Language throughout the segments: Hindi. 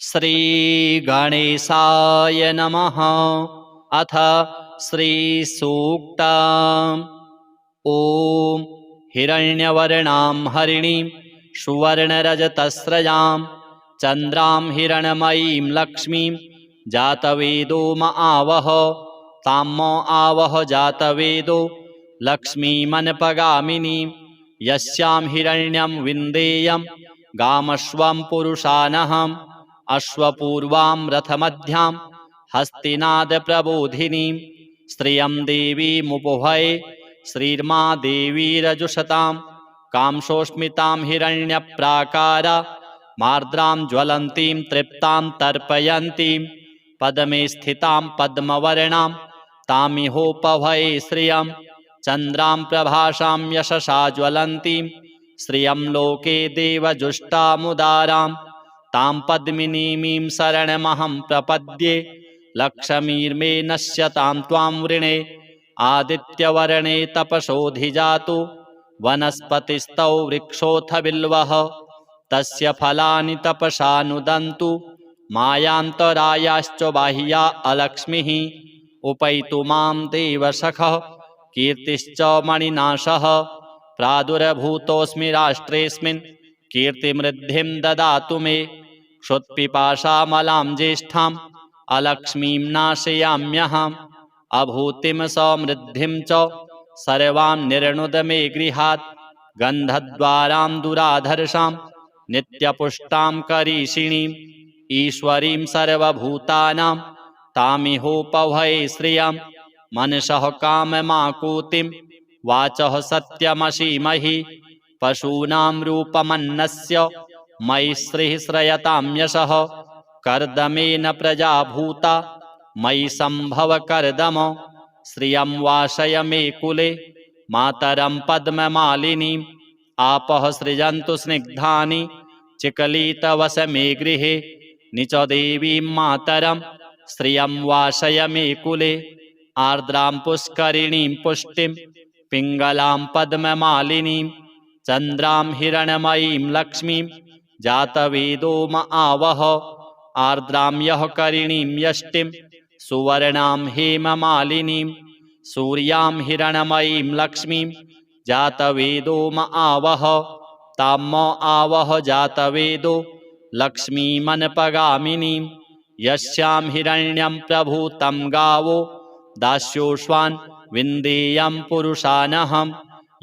श्रीगणेशाय नमः। अथ श्रीसूक्तम्। ॐ हिरण्यवर्णां हरिणीं सुवर्णरजतस्रजां चन्द्रां हिरण्मयीं लक्ष्मीं जातवेदो म आवह। तां म आवह जातवेदो लक्ष्मीमनपगामिनीं। यस्यां हिरण्यं विन्देयं गामश्वं पुरुषानहम्। अश्वपूर्वां रथमध्यां हस्तिनादप्रबोधिनीं। श्रियं देवीमुपभये श्रीर्मा देवीरजुषतां। कांसोऽस्मितां हिरण्यप्राकारा मार्द्रां ज्वलन्तीं तृप्तां तर्पयन्तीं। पद्मे स्थितां पद्मवर्णां तामिहोपभये श्रियं। चन्द्रां प्रभासां यशसा ज्वलन्तीं श्रियं लोके देवजुष्टामुदारां। तां पद्मिनीमीं शरणमहं प्रपद्ये लक्ष्मीर्मे नश्यतां त्वां वृणे। आदित्यवर्णे तपसोऽधिजातो वनस्पतिस्तौ वृक्षोऽथ बिल्वः। तस्य फलानि तपसा नुदन्तु मायान्तरायाश्च बाह्या अलक्ष्मीः। उपैतु मां देवसखः कीर्तिश्च मणिनाशः। प्रादुर्भूतोऽस्मि राष्ट्रेऽस्मिन् कीर्तिमृद्धिं ददातु मे। क्षुत्पिपासामलां ज्येष्ठाम् अलक्ष्मीं नाशयाम्यहम्। अभूतिं समृद्धिं च सर्वां निर्णुद मे गृहात्। गन्धद्वारां दुराधर्षां नित्यपुष्टां करीषिणीम्। ईश्वरीं सर्वभूतानां तामिहोपभये श्रियं। मनसः काममाकुतिं वाचः सत्यमसीमहि। पशूनां रूपमन्नस्य मयि श्रीः श्रयतां यशः। कर्दमेन प्रजा भूता मयि सम्भव कर्दम। श्रियं वासय मे कुले मातरं पद्ममालिनीम्। आपः सृजन्तु स्निग्धानि चिकलितवस मे गृहे। निच देवीं मातरं श्रियं वासय मे कुले। आर्द्रां पुष्करिणीं पुष्टिं पिङ्गलां पद्ममालिनीं। चन्द्रां हिरण्मयीं लक्ष्मीं जातवेदो म आवह। आर्द्रां यः करिणीं यष्टिं सुवर्णां हेममालिनीं। सूर्यां हिरण्मयीं लक्ष्मीं जातवेदो म आवह। तां म आवह जातवेदो लक्ष्मीमनपगामिनीं। यस्यां हिरण्यं प्रभूतं गावो दास्योऽश्वान् विन्देयं पुरुषानहम्।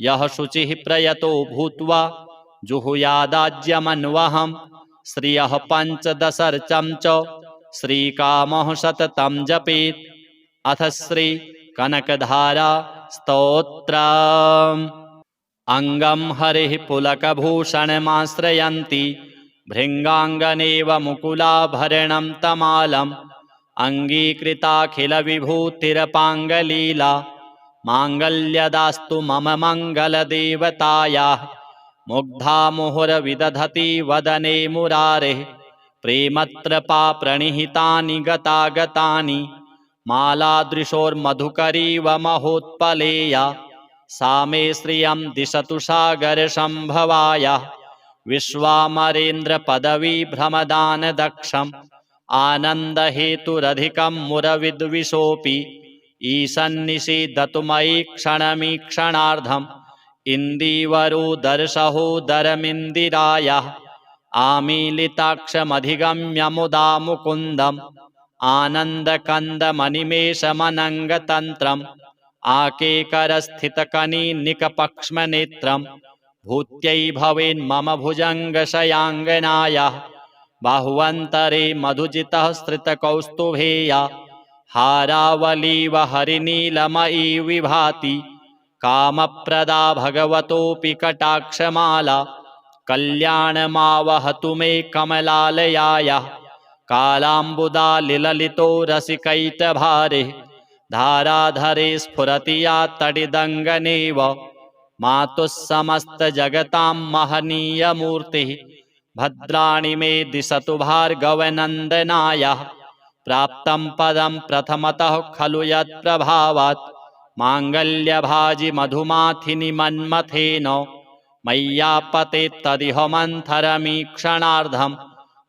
यः शुचिः प्रयतो भूत्वा जुहुयादाज्यमन्वहम्। श्रियः पञ्चदशर्चं च श्रीकामः सततं जपेत्। अथ श्री कनकधारा स्तोत्रम्। अङ्गं हरिः पुलकभूषणमाश्रयन्ति भृङ्गाङ्गनेव मुकुलाभरणं तमालम्। अङ्गीकृताखिलविभूतिरपाङ्गलीला माङ्गल्यदास्तु मम मङ्गलदेवतायाः। मुग्धा मुहुरविदधति वदने मुरारेः प्रेमत्रपा प्रणिहितानि गतागतानि। मालादृशोर्मधुकरीव महोत्पलेया सा मे श्रियं दिशतु सागरसम्भवायाः। विश्वामरेन्द्रपदवीभ्रमदानदक्षम् आनन्दहेतुरधिकं मुरविद्विषोऽपि। ईशन्निषीदतु मयि क्षणमीक्षणार्धम्। इन्दीवरोदरसहोदरमिन्दिरायाः आमीलिताक्षमधिगम्य मुदा मुकुन्दम्। आनन्दकन्दमनिमेषमनङ्गतन्त्रम् आकेकरस्थितकनिनिकपक्ष्मनेत्रम्। भूत्यै भवेन्मम भुजङ्गशयाङ्गनायाः बाह्वन्तरे मधुजितः श्रितकौस्तुभेया। हारावलीव हरिनीलमयी विभाति कामप्रदा भगवतोऽपि कटाक्षमाला। कल्याणमावहतु मे कमलालयायाः कालाम्बुदालिललितो रसिकैटभारे। धाराधरे स्फुरति या तडिदङ्गनेव मातुः समस्तजगतां महनीयमूर्तिः। भद्राणि मे दिशतु भार्गवनन्दनायाः। प्राप्तं पदं प्रथमतः खलु यत्प्रभावात् माङ्गल्यभाजि मधुमाथिनि मन्मथेन। मय्यापते तदिह मन्थरमीक्षणार्धम्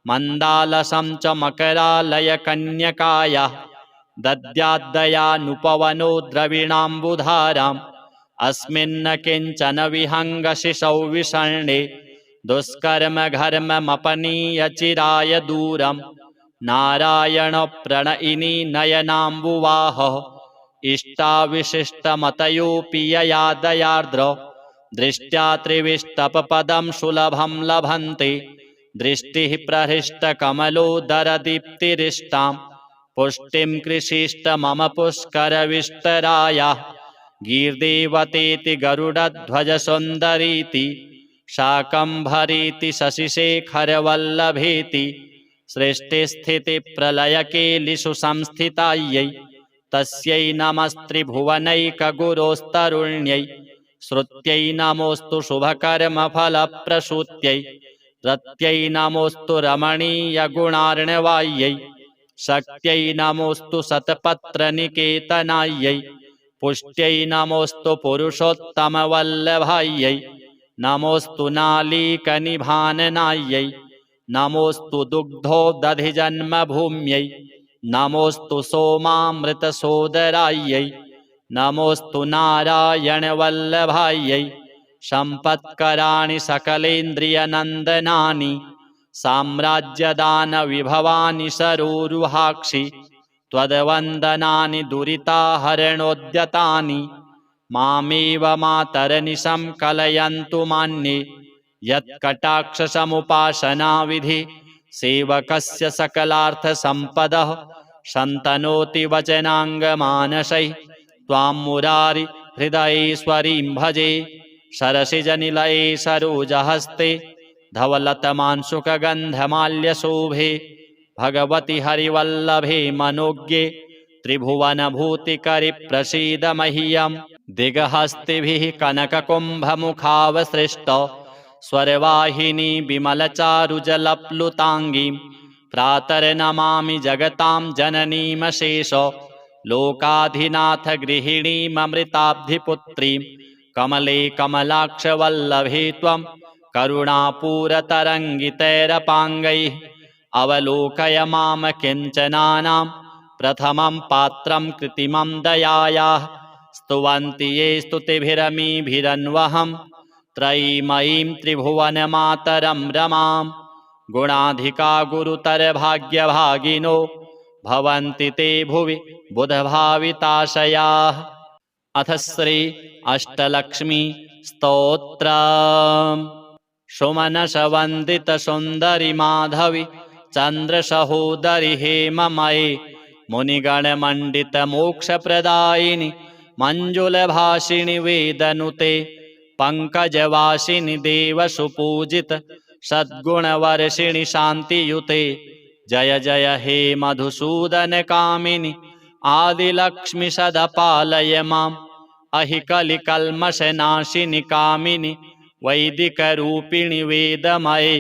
मन्दालसं च मकरालयकन्यकायाः दद्याद्दयानुपवनो द्रविणाम्बुधाराम् अस्मिन्न किञ्चन विहङ्गशिशौ विषण्णे दुष्कर्म घर्ममपनीय चिराय दूरम् नारायण प्रणयिनी नयनाम्बुवाहः इष्टाविशिष्टमतयोऽपि यया दयार्द्र दृष्ट्या त्रिविष्टपपदं सुलभं लभन्ते दृष्टिः प्रहृष्टकमलोदरदीप्तिरिष्टां पुष्टिं कृषिष्ट मम पुष्करविष्टरायाः गीर्देवतेति गरुडध्वजसुन्दरीति शाकम्भरीति शशिशेखरवल्लभेति सृष्टिस्थितिप्रलयकेलिषु संस्थितायै तस्यै नमस्त्रिभुवनैकगुरोस्तरुण्यै श्रुत्यै नमोऽस्तु शुभकर्मफलप्रसूत्यै रत्यै नमोऽस्तु रमणीयगुणार्णवायै शक्त्यै नमोऽस्तु शतपत्रनिकेतनायै पुष्ट्यै नमोऽस्तु पुरुषोत्तमवल्लभायै नमोऽस्तु नालीकनिभाननायै नमोऽस्तु दुग्धोदधिजन्मभूम्यै नमोऽस्तु सोमामृतसोदरायै नमोऽस्तु नारायणवल्लभायै सम्पत्कराणि सकलेन्द्रियनन्दनानि साम्राज्यदानविभवानि सरोरुहाक्षि त्वद्वन्दनानि दुरिताहरणोद्यतानि मामेव मातरनिशं कलयन्तु मान्ये यत्कटाक्षसमुपासनाविधि सेवकस्य सकलार्थसम्पदः शन्तनोति वचनाङ्गमानसैः त्वां मुरारि हृदयेश्वरीं भजे सरसिजनिलये सरोजहस्ते धवलतमांशुकगन्धमाल्यशोभे भगवति हरिवल्लभे मनोज्ञे त्रिभुवनभूतिकरि प्रसीद मह्यं दिगहस्तिभिः कनककुम्भमुखावसृष्ट स्वरवाहिनी विमलचारुजलप्लुताङ्गीं प्रातर्नमामि जगतां जननीमशेष लोकाधिनाथ गृहिणीममृताब्धिपुत्रीं कमले कमलाक्षवल्लभे त्वं करुणापूरतरङ्गितैरपाङ्गैः अवलोकय मां किञ्चनानां प्रथमं पात्रं कृत्रिमं दयायाः स्तुवन्ति ये स्तुतिभिरमीभिरन्वहं त्रयीमयीं त्रिभुवनमातरं रमां गुणाधिका गुरुतरभाग्यभागिनो भवन्ति ते भुवि बुधभाविताशयाः। अथ श्री अष्टलक्ष्मी स्तोत्रम्। सुमनसवन्दितसुन्दरि माधवि चन्द्रसहोदरि हेममये मुनिगणमण्डितमोक्षप्रदायिनि मञ्जुलभाषिणि वेदनुते पङ्कजवासिनि देवसुपूजित सद्गुणवर्षिणि शान्तियुते जय जय हे मधुसूदनकामिनि आदिलक्ष्मि सदा पालय माम् अहि कलिकल्मषनाशिनि कामिनि वैदिकरूपिणि वेदमये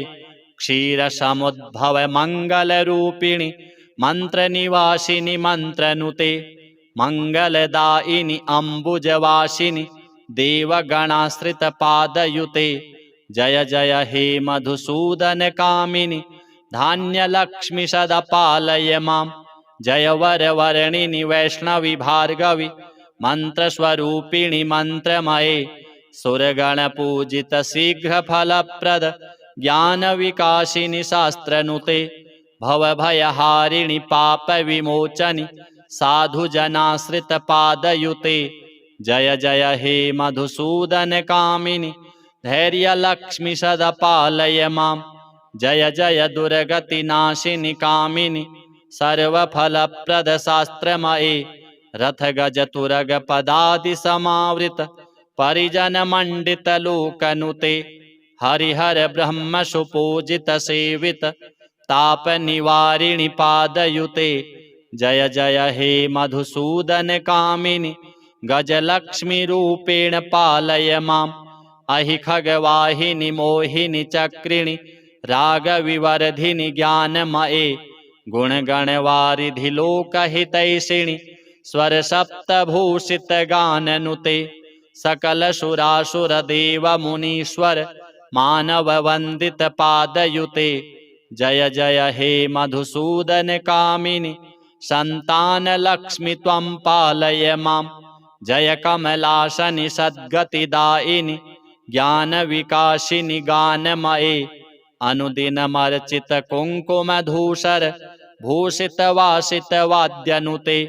क्षीरसमुद्भव मङ्गलरूपिणि मन्त्रनिवासिनि मन्त्रनुते मङ्गलदायिनि अम्बुजवासिनि देवगणाश्रितपादयुते जय जय हे मधुसूदनकामिनि धान्यलक्ष्मि सदा पालय माम् जय वरवर्णिनि वैष्णवि भार्गवि मन्त्रस्वरूपिणि मन्त्रमये सुरगणपूजित शीघ्रफलप्रद ज्ञानविकासिनि शास्त्रनुते भवभयहारिणि पापविमोचनि साधुजनाश्रितपादयुते जय जय हे मधुसूदनकामिनि धैर्यलक्ष्मि सदा पालय माम् जय जय दुर्गतिनाशिनि कामिनि सर्वफलप्रद शास्त्रमये रथगजतुरगपदादिसमावृत परिजनमण्डितलोकनुते हरिहर ब्रह्म सुपूजित सेवित तापनिवारिणि पादयुते जय जय हे मधुसूदनकामिनि गजलक्ष्मीरूपेण पालय माम् अहि खगवाहिनि मोहिनि चक्रिणि रागविवर्धिनि ज्ञानमये गुणगणवारिधि लोकहितैषिणि स्वरसप्तभूषितगाननुते सकलसुरासुरदेवमुनीश्वर मानववन्दितपादयुते जय जय हे मधुसूदन कामिनि संतानलक्ष्मि त्वं पालय मां। जय कमलाशनि सद्गतिदायिनि ज्ञानविकासिनि गानमये। अनुदिनमर्चित कुङ्कुमधूसर भूषितवासित वाद्यनुते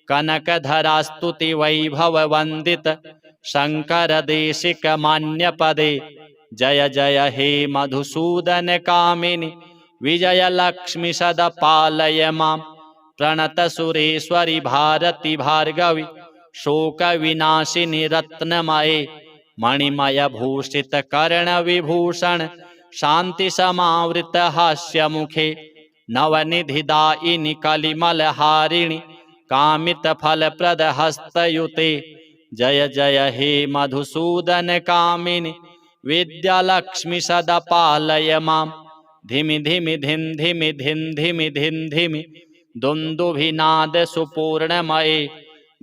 कनकधरास्तुति वैभववन्दित शङ्कर देशिक मान्यपदे। जय जय हे मधुसूदन कामिनि विजयलक्ष्मि सदा पालय मां। प्रणत सुरेश्वरि भारति भार्गवि शोकविनाशिनि रत्नमये। मणिमय भूषित कर्ण विभूषण शांति समावृत हास्यमुखे। नवनिधिदायिनि कलिमलहारिणि कामित फलप्रद हस्तयुते। जय जय हे मधुसूदन कामिनि विद्यालक्ष्मि सदा पालय मां। धिमि धिमि धिं धिमि धिं धिमि धिं धिमि दुन्दुभिनाद सुपूर्णमये।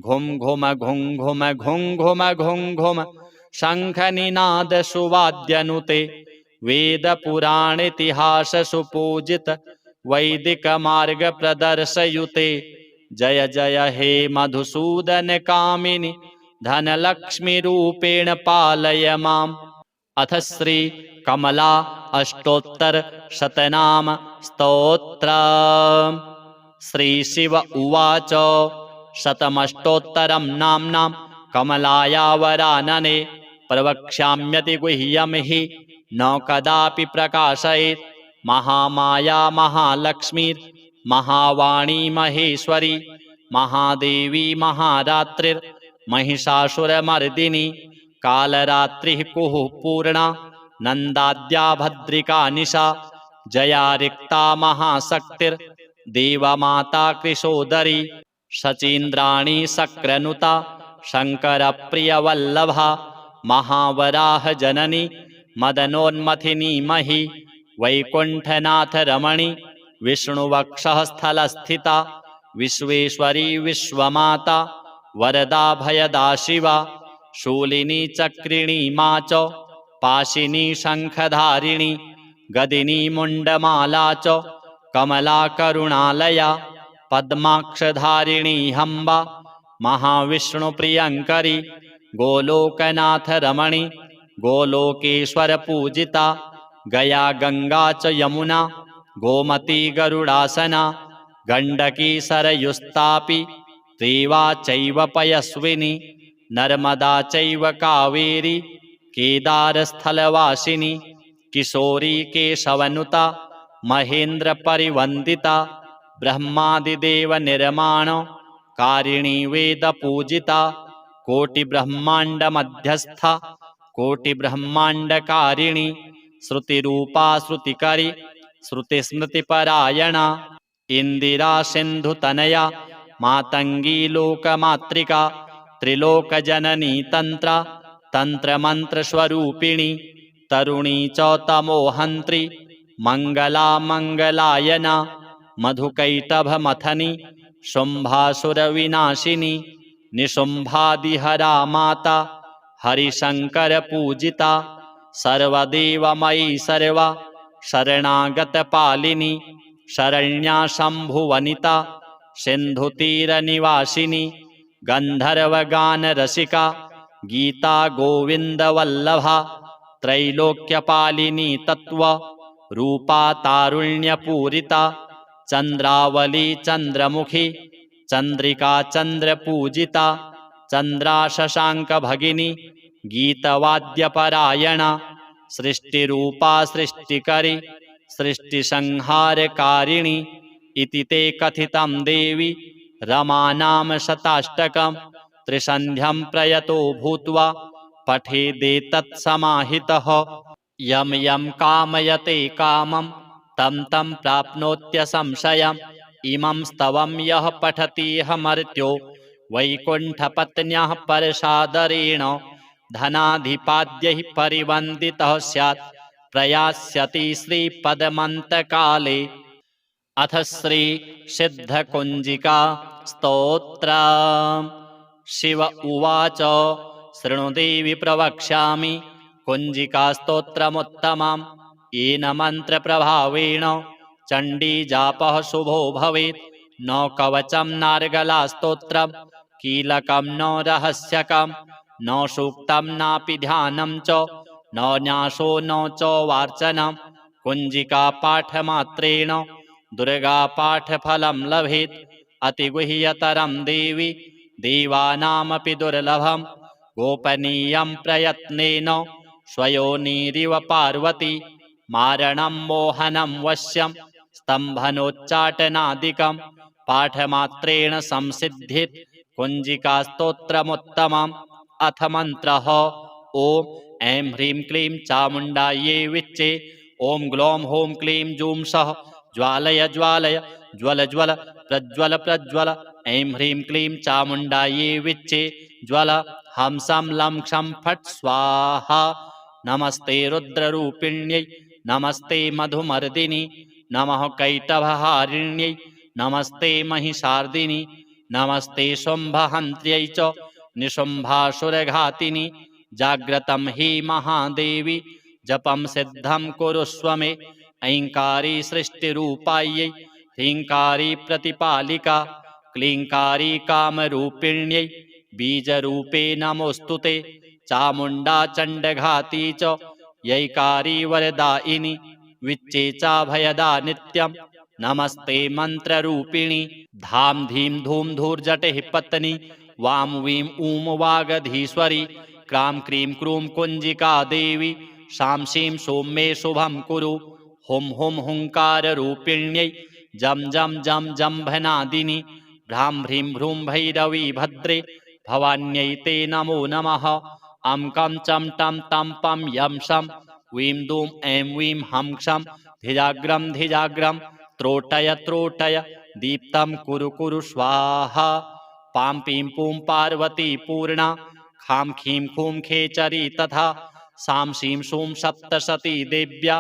घुम घुम घुं घुम घुं घुम घुं घुम शङ्खनिनाद सुवाद्यनुते। वेद पुराण इतिहास सुपूजित वैदिक मार्ग प्रदर्शयुते। जय जय हे मधुसूदन कामिनि धनलक्ष्मि रूपेण पालय माम्। अथ श्री कमला अष्टोत्तर शतनाम स्तोत्र। श्री शिव उवाच शतमष्टोत्तरं नाम्नां कमलाया वरानने। प्रवक्ष्याम्यति गुह्यं हि न कदापि प्रकाशयेत्। महामाया महालक्ष्मीर् महावाणी महेश्वरी महादेवी महारात्रिर् महिषासुरमर्दिनी कालरात्रिः कुः पूर्णा नन्दाद्या भद्रिका निशा। जया रिक्ता महाशक्तिर् देवमाता कृशोदरी शचीन्द्राणी शक्रनुता शङ्करप्रियवल्लभा महावराह जननी मदनोन्मथिनी मही। वैकुण्ठनाथ रमणी विष्णुवक्षः स्थलस्थिता विश्वेश्वरी विश्वमाता वरदा भयदा शिवा। शूलिनी चक्रिणी मा च पाशिनी शङ्खधारिणी गदिनी मुण्डमाला च कमला करुणालया। पद्माक्षधारिणी हम्बा महाविष्णुप्रियङ्करी गोलोकनाथ रमणी गोलोकेश्वर पूजिता। गया गंगा च यमुना गोमती गरुडासना गण्डकी सरयुस्तापि त्रिवा चैव पयस्विनी नर्मदा चैव कावेरी केदारस्थलवासिनी किशोरी केशवनुता महेन्द्र परिवन्दिता ब्रह्मादिदेव निर्माण कारिणी वेद पूजिता। कोटि ब्रह्मांड मध्यस्था कोटि ब्रह्मांड कारिणी श्रुतिरूपा श्रुतिकरी श्रुतिस्मृतिपरायणा इंदिरा सिंधुतनया मातंगी लोकमातृका त्रिलोकजननी तंत्रा तंत्रमंत्रस्वरूपिणी तरुणी च तमोहंत्री मंगला मंगलायना मधुकैटभमथनी शुंभासुरविनाशिनी निशुंभादिहरा माता हरिशंकर पूजिता। सर्वदेवमयी सर्वा शरणागतपालिनी शरण्या शंभुवनिता सिंधुतीरनिवासिनी गंधर्वगानरसिका गीता गोविंदवल्लभा त्रैलोक्यपालिनी तत्व रूपा तारुण्यपूरिता चंद्रावली चंद्रमुखी चंद्रिका चंद्रपूजिता चंद्रा शशांक भगिनी गीतवाद्यपरायणा सृष्टिरूपा सृष्टिकरी सृष्टिसंहारकारिणी इति ते कथितं देवी रमानाम शताष्टकं त्रिसन्ध्यं प्रयतो भूत्वा पठेदेतत् समाहितः। यं यं कामयते कामं तं तं प्राप्नोत्यसंशयम्। इमं स्तवं यः पठतीह मर्त्यो वैकुण्ठपत्न्याः परसादरेण धनाधिपाद्यैः परिवन्दितः स्यात् प्रयास्यति श्रीपदमन्तकाले। अथ श्री सिद्धकुञ्जिका स्तोत्र। शिव उवाच शृणु देवि प्रवक्ष्यामि कुञ्जिका स्तोत्रमुत्तमम् येन मन्त्रप्रभावेण चण्डीजापः शुभो भवेत् न कवचं नार्गलास्तोत्रं कीलकं न रहस्यकं न सूक्तं नापि ध्यानं च न न्यासो न च वार्चनं कुञ्जिकापाठमात्रेण दुर्गापाठफलं लभेत् अतिगुह्यतरं देवि देवानामपि दुर्लभं गोपनीयं प्रयत्नेन स्वयोनिरिव पार्वती मारणं मोहनं वश्यं स्तम्भनोच्चाटनादिकं पाठमात्रेण संसिद्धित् कुञ्जिकास्तोत्रमुत्तमम् अथ मन्त्रः ॐ ऐं ह्रीं क्लीं चामुण्डायै विच्चे ॐ ग्लौं हौं क्लीं जूं सः ज्वालय ज्वालय ज्वल ज्वल प्रज्वल प्रज्वल ऐं ह्रीं क्लीं चामुण्डायै विच्चे ज्वल हंसं लं क्षं फट् स्वाहा नमस्ते रुद्ररूपिण्यै नमस्ते मधुमर्दिनि नमः कैटभहारिण्यै नमस्ते महिषार्दिनि नमस्ते शुम्भहन्त्र्यै च निशुम्भासुरघातिनि जाग्रतं हि महादेवी जपं सिद्धं कुरुष्व मे ऐङ्कारी सृष्टिरूपायै ह्रीङ्कारी प्रतिपालिका क्लीङ्कारी कामरूपिण्यै बीजरूपे नमोऽस्तु ते चामुण्डा चण्डघाती च यैकारी वरदायिनी विच्चे चाभयदा नित्यं नमस्ते मन्त्ररूपिणी धाम धीं धूम धूर्जटिः पत्नी वां वीं ऊं वागधीश्वरी क्रां क्रीं क्रूं कुञ्जिका देवी शां शीं सों मे शुभं कुरु हुं हुं हुङ्काररूपिण्यै जं जं जं जम्भनादिनि भ्रां ह्रीं भ्रूं भैरवी भद्रे भवान्यै ते नमो नमः अं कं चं टं तं पं यं शं वीं दूं ऐं वीं हं क्षं धिजाग्रं धिजाग्रं त्रोटय त्रोटय दीप्तं कुरु कुरु स्वाहा पां पीं पूं पार्वती पूर्णा खां खीं खूं खेचरी तथा सां शीं शूं सप्तशती देव्या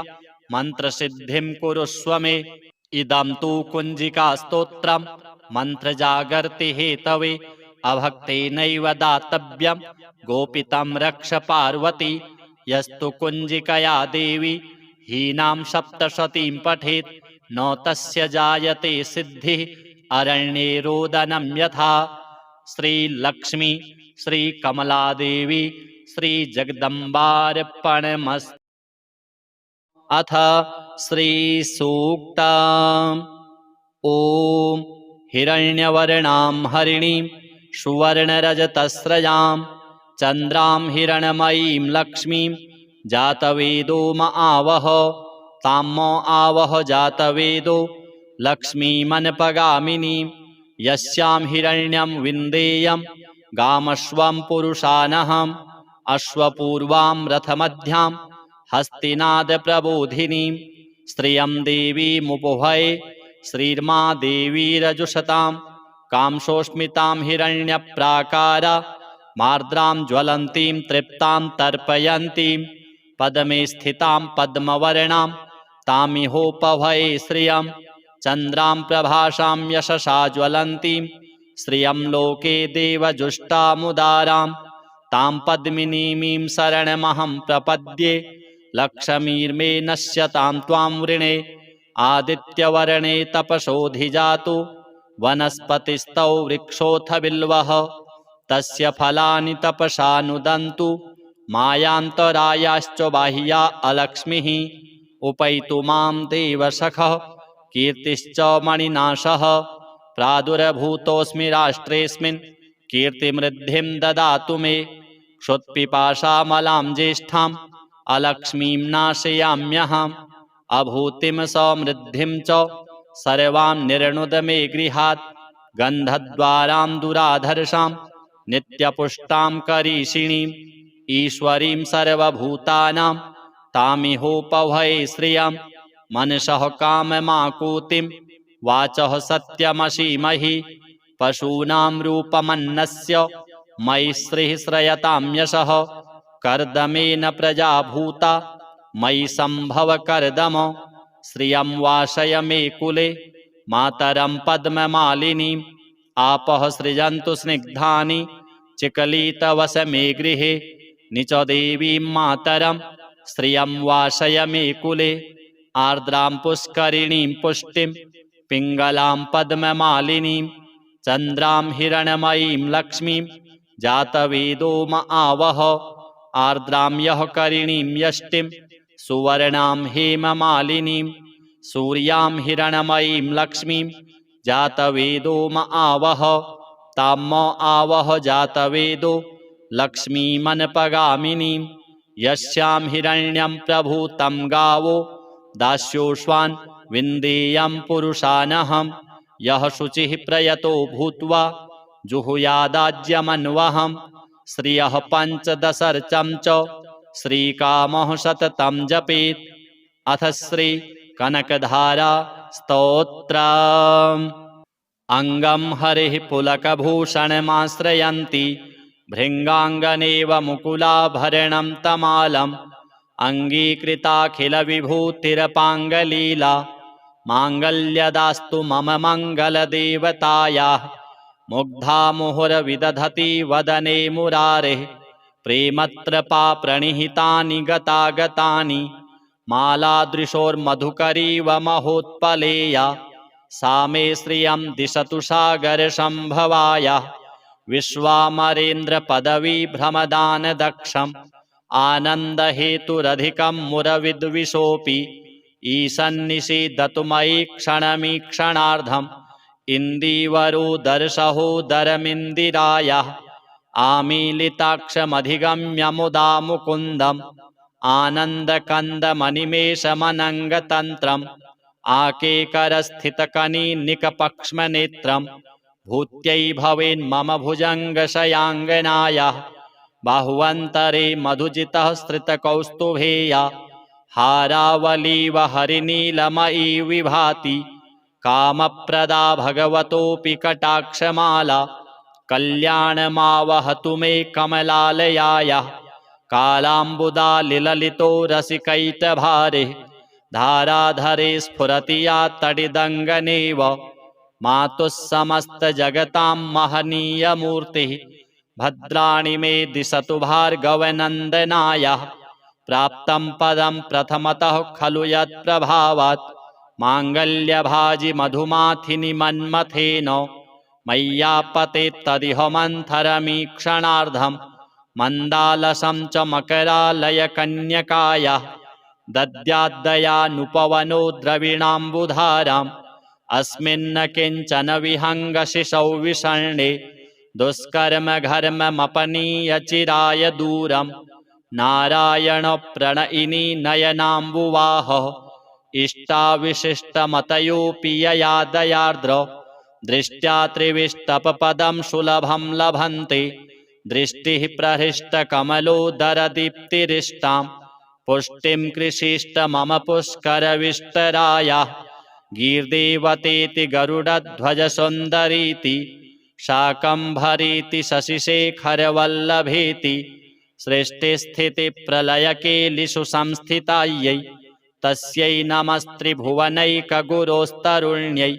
मन्त्रसिद्धिं कुरुष्व मे इदं तु कुञ्जिकास्तोत्रं मन्त्रजागर्ति हेतवे अभक्तेनैव दातव्यं गोपितं रक्ष पार्वती यस्तु कुञ्जिकया देवी हीनां सप्तशतीं पठेत् न तस्य जायते सिद्धिः अरण्ये रोदनं यथा श्रीलक्ष्मी श्रीकमलादेवी श्रीजगदम्बार्पणमस्तु। अथ श्रीसूक्तम् ॐ हिरण्यवर्णां हरिणीं सुवर्णरजतस्रजां चन्द्रां हिरण्मयीं लक्ष्मीं जातवेदो म आवह तां म आवह जातवेदो लक्ष्मीमनपगामिनीं यस्यां हिरण्यं विन्देयं गामश्वं पुरुषानहम् अश्वपूर्वां रथमध्यां हस्तिनादप्रबोधिनीं श्रियं देवीमुपभये श्रीर्मा देवीरजुषतां कांसोऽस्मितां हिरण्यप्राकारा मार्द्रां ज्वलन्तीं तृप्तां तर्पयन्तीं पद्मे स्थितां पद्मवर्णां तामिहोपभये श्रियं चन्द्रां प्रभासां यशसा ज्वलन्तीं श्रियं लोके देवजुष्टामुदारां तां पद्मिनीमीं शरणमहं प्रपद्ये लक्ष्मीर्मे नश्यतां त्वां वृणे आदित्यवर्णे तपसोऽधिजातु वनस्पतिस्तौ वृक्षोऽथ बिल्वः तस्य फलानि तपसा नुदन्तु मायान्तरायाश्च बाह्या अलक्ष्मीः उपैतु मां देवसखः कीर्तिश्च मणिनाशः प्रादुर्भूतोऽस्मि राष्ट्रेऽस्मिन् कीर्तिमृद्धिं ददातु मे क्षुत्पिपासामलां ज्येष्ठाम् अलक्ष्मीं नाशयाम्यहम् अभूतिं समृद्धिं च सर्वां निर्णुद मे गृहात् गन्धद्वारां दुराधर्षां नित्यपुष्टां करीषिणीम् ईश्वरीं सर्वभूतानां तामिहोपभये श्रियं मनसः काममाकुतिं वाचः सत्यमसीमहि पशूनां रूपमन्नस्य मयि श्रीः श्रयतां यशः कर्दमेन प्रजा भूता मयि सम्भव कर्दम श्रियं वासय मे कुले मातरं पद्ममालिनीम् आपः सृजन्तु स्निग्धानि चिकलितवस मे गृहे निच देवीं मातरं श्रियं वासय मे कुले आर्द्रां पुष्करिणीं पुष्टिं पिङ्गलां पद्ममालिनीं चन्द्रां हिरण्मयीं लक्ष्मीं जातवेदो म आवह। आर्द्रां यः करिणीं यष्टिं सुवर्णां हेममालिनीं सूर्यां हिरण्मयीं लक्ष्मीं जातवेदो म आवह। तां म आवह जातवेदो लक्ष्मीमनपगामिनीं यस्यां हिरण्यं प्रभूतं गावो दास्योष्वान् विन्देयं पुरुषानहं। यः शुचिः प्रयतो भूत्वा जुहुयादाज्यमन्वहं श्रियः पञ्चदशर्चं च श्रीकामः सततं जपेत्। अथ श्री कनकधारा स्तोत्रम्। अङ्गं हरिः पुलकभूषणमाश्रयन्ति भृङ्गाङ्गनेव मुकुलाभरणं तमालम् अङ्गीकृताखिलविभूतिरपाङ्गलीला माङ्गल्यदास्तु मम मङ्गलदेवतायाः। मुग्धा मुहुरविदधति वदने मुरारेः प्रेमत्रपा प्रणिहितानि गतागतानि मालादृशोर्मधुकरीव महोत्पलेया सा मे श्रियं दिशतु सागरसम्भवायाः। विश्वामरेन्द्रपदवीभ्रमदानदक्षम् आनन्दहेतुरधिकं मुरविद्विषोऽपि ईशन्निषीदतु मयि क्षणमीक्षणार्धम् इन्दीवरोदरसहोदरमिन्दिरायाः। आमीलिताक्षमधिगम्य मुदा मुकुन्दम् आनन्दकन्दमनिमेषमनङ्गतन्त्रम् आकेकरस्थितकनिनिकपक्ष्मनेत्रम् भूत्यै भवेन्मम भुजङ्गशयाङ्गनायाः। बाहुवन्तरे मधुजितः श्रितकौस्तुभेया हारावलीव हरिनीलमयी विभाति कामप्रदा भगवतोऽपि कटाक्षमाला कल्याणमावहतु मे कमलालयायाः। कालाम्बुदालिललितो रसिकैटभारे धाराधरे स्फुरति या तडिदङ्गनेव मातुः समस्तजगतां महनीयमूर्तिः भद्राणि मे दिशतु भार्गवनन्दनायाः। प्राप्तं पदं प्रथमतः खलु यत्प्रभावात् माङ्गल्यभाजि मधुमाथिनि मन्मथेन मय्यापतेत्तदिह मन्थरमीक्षणार्धम् मन्दालसं च मकरालयकन्यकायाः। दद्याद्दयानुपवनो द्रविणाम्बुधाराम् अस्मिन्न किञ्चन विहङ्गशिशौ विषण्णे दुष्कर्मघर्ममपनीय चिराय दूरम् नारायणप्रणयिनी नयनाम्बुवाहः। इष्टाविशिष्टमतयोऽपि यया दयार्द्र दृष्ट्या त्रिविष्टपपदं सुलभं लभन्ते दृष्टिः प्रहृष्टकमलोदरदीप्तिरिष्टां पुष्टिं कृषिष्ट मम पुष्करविष्टरायाः। गीर्देवतेति गरुडध्वजसुन्दरीति शाकम्भरीति शशिशेखरवल्लभेति सृष्टिस्थितिप्रलयकेलिषु संस्थितायै तस्यै नमस्त्रिभुवनैकगुरोस्तरुण्यै।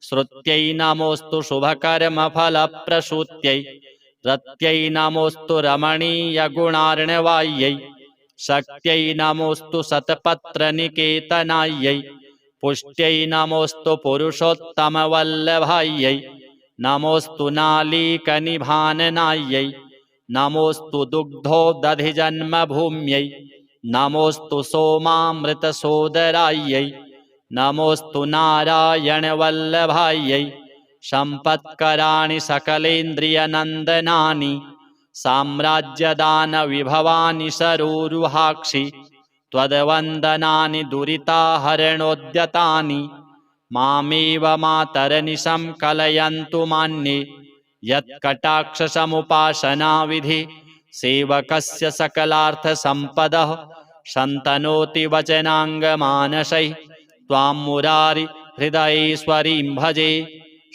श्रुत्यै नमोऽस्तु शुभकर्मफलप्रसूत्यै रत्यै नमोऽस्तु रमणीयगुणार्णवायै। शक्त्यै नमोऽस्तु शतपत्रनिकेतनायै पुष्ट्यै नमोऽस्तु पुरुषोत्तमवल्लभायै। नमोऽस्तु नालीकनिभाननायै नमोऽस्तु दुग्धोदधिजन्मभूम्यै नमोऽस्तु सोमामृतसोदरायै नमोऽस्तु नारायणवल्लभायै। सम्पत्कराणि सकलेन्द्रियनन्दनानि साम्राज्यदानविभवानि सरोरुहाक्षि त्वद्वन्दनानि दुरिताहरणोद्यतानि मामेव मातरनिशं कलयन्तु मान्ये। यत्कटाक्षसमुपासनाविधि सेवकस्य सकलार्थसम्पदः सन्तनोति वचनाङ्गमानसैः त्वां मुरारि हृदयेश्वरीं भजे।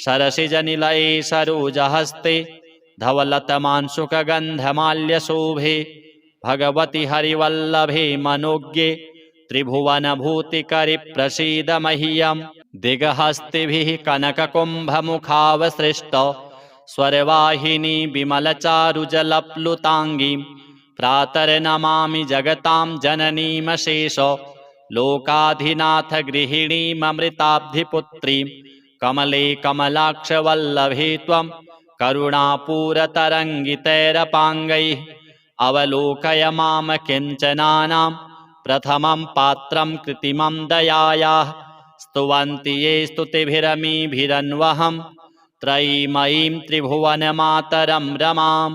सरसिजनिलये सरोजहस्ते धवलतमांशुकगन्धमाल्यशोभे भगवति हरिवल्लभे मनोज्ञे त्रिभुवनभूतिकरिप्रसीद मह्यम्। दिगहस्तिभिः कनककुम्भमुखावसृष्ट स्वरवाहिनी विमलचारुजलप्लुताङ्गीं प्रातर्नमामि जगतां जननीमशेष लोकाधिनाथ गृहिणीममृताब्धिपुत्रीं कमले कमलाक्षवल्लभे त्वं करुणापूरतरङ्गितैरपाङ्गैः अवलोकय माम किञ्चनानां प्रथमं पात्रं कृत्रिमं दयायाः स्तुवन्ति ये स्तुतिभिरमीभिरन्वहं त्रयीमयीं त्रिभुवनमातरं रमां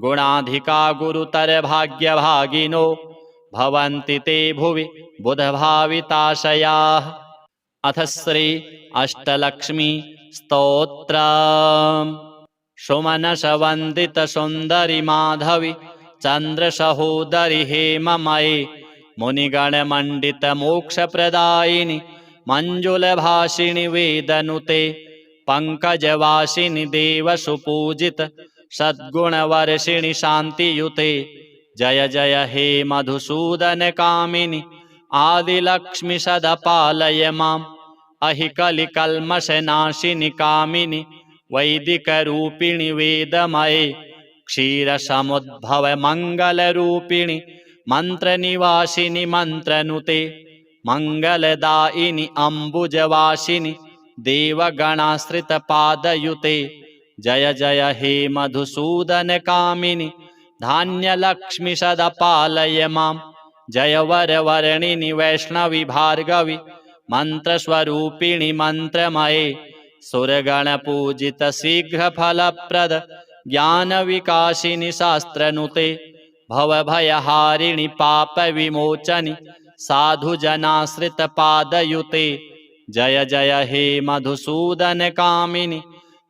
गुणाधिका गुरुतरभाग्यभागिनो भवन्ति ते भुवि बुधभाविताशयाः। अथ श्री अष्टलक्ष्मी स्तोत्रम्। सुमनसवन्दित सुन्दरि माधवी चन्द्रसहोदरि हेममये मुनिगणमण्डित मोक्षप्रदायिनि मञ्जुलभाषिणि वेदनुते पङ्कजवासिनि देवसुपूजित सद्गुणवर्षिणि शान्तियुते जय जय हे मधुसूदन कामिनि आदिलक्ष्मि सदा पालय माम् अहि कलिकल्मषनाशिनि कामिनि वैदिकरूपिणि वेदमये क्षीरसमुद्भव मङ्गलरूपिणि मन्त्रनिवासिनि मन्त्रनुते मङ्गलदायिनि अम्बुजवासिनि देवगणाश्रितपादयुते जय जय हे मधुसूदन कामिनि धान्यलक्ष्मि सदा पालय माम् जय वरवर्णिनि वैष्णवि भार्गवि मन्त्रस्वरूपिणि मन्त्रमये सुरगणपूजित शीघ्रफलप्रद ज्ञानविकासिनि शास्त्रनुते भवभयहारिणि पापविमोचनि साधुजनाश्रितपादयुते जय जय हे मधुसूदन कामिनि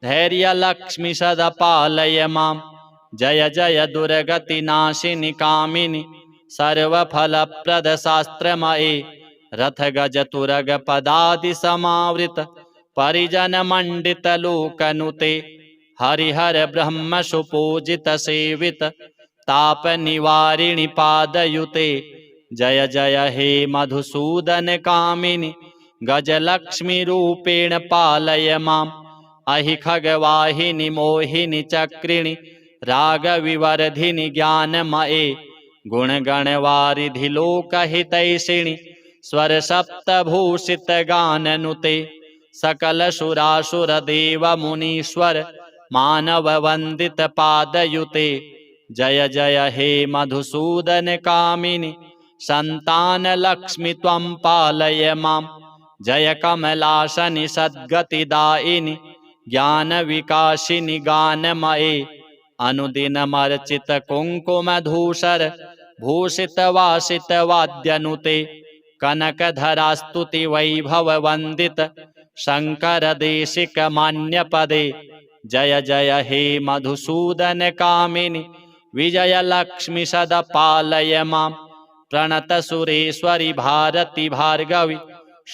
धैर्यलक्ष्मि सदा पालय माम् जय जय दुर्गतिनाशिनि कामिनि सर्वफलप्रद शास्त्रमये रथगजतुरगपदादिसमावृत परिजनमण्डितलोकनुते हरिहर ब्रह्म सुपूजित सेवित तापनिवारिणि पादयुते जय जय हे मधुसूदन कामिनि गजलक्ष्मीरूपेण पालय माम् अहि खगवाहिनि मोहिनि चक्रिणि रागविवर्धिनि ज्ञानमये गुणगणवारिधि लोकहितैषिणि स्वरसप्तभूषितगाननुते सकलसुरासुरदेवमुनीश्वर मानववन्दितपादयुते जय जय हे मधुसूदन कामिनि सन्तानलक्ष्मि त्वं पालय माम् जय कमलासनि सद्गतिदायिनि ज्ञानविकासिनि गानमये अनुदिनमर्चित कुङ्कुमधूसर भूषितवासितवाद्यनुते कनकधरास्तुति वैभववन्दित शङ्करदेशिकमान्यपदे जय जय हे मधुसूदन कामिनि विजयलक्ष्मि सदा पालय माम् प्रणतसुरेश्वरि भारति भार्गवि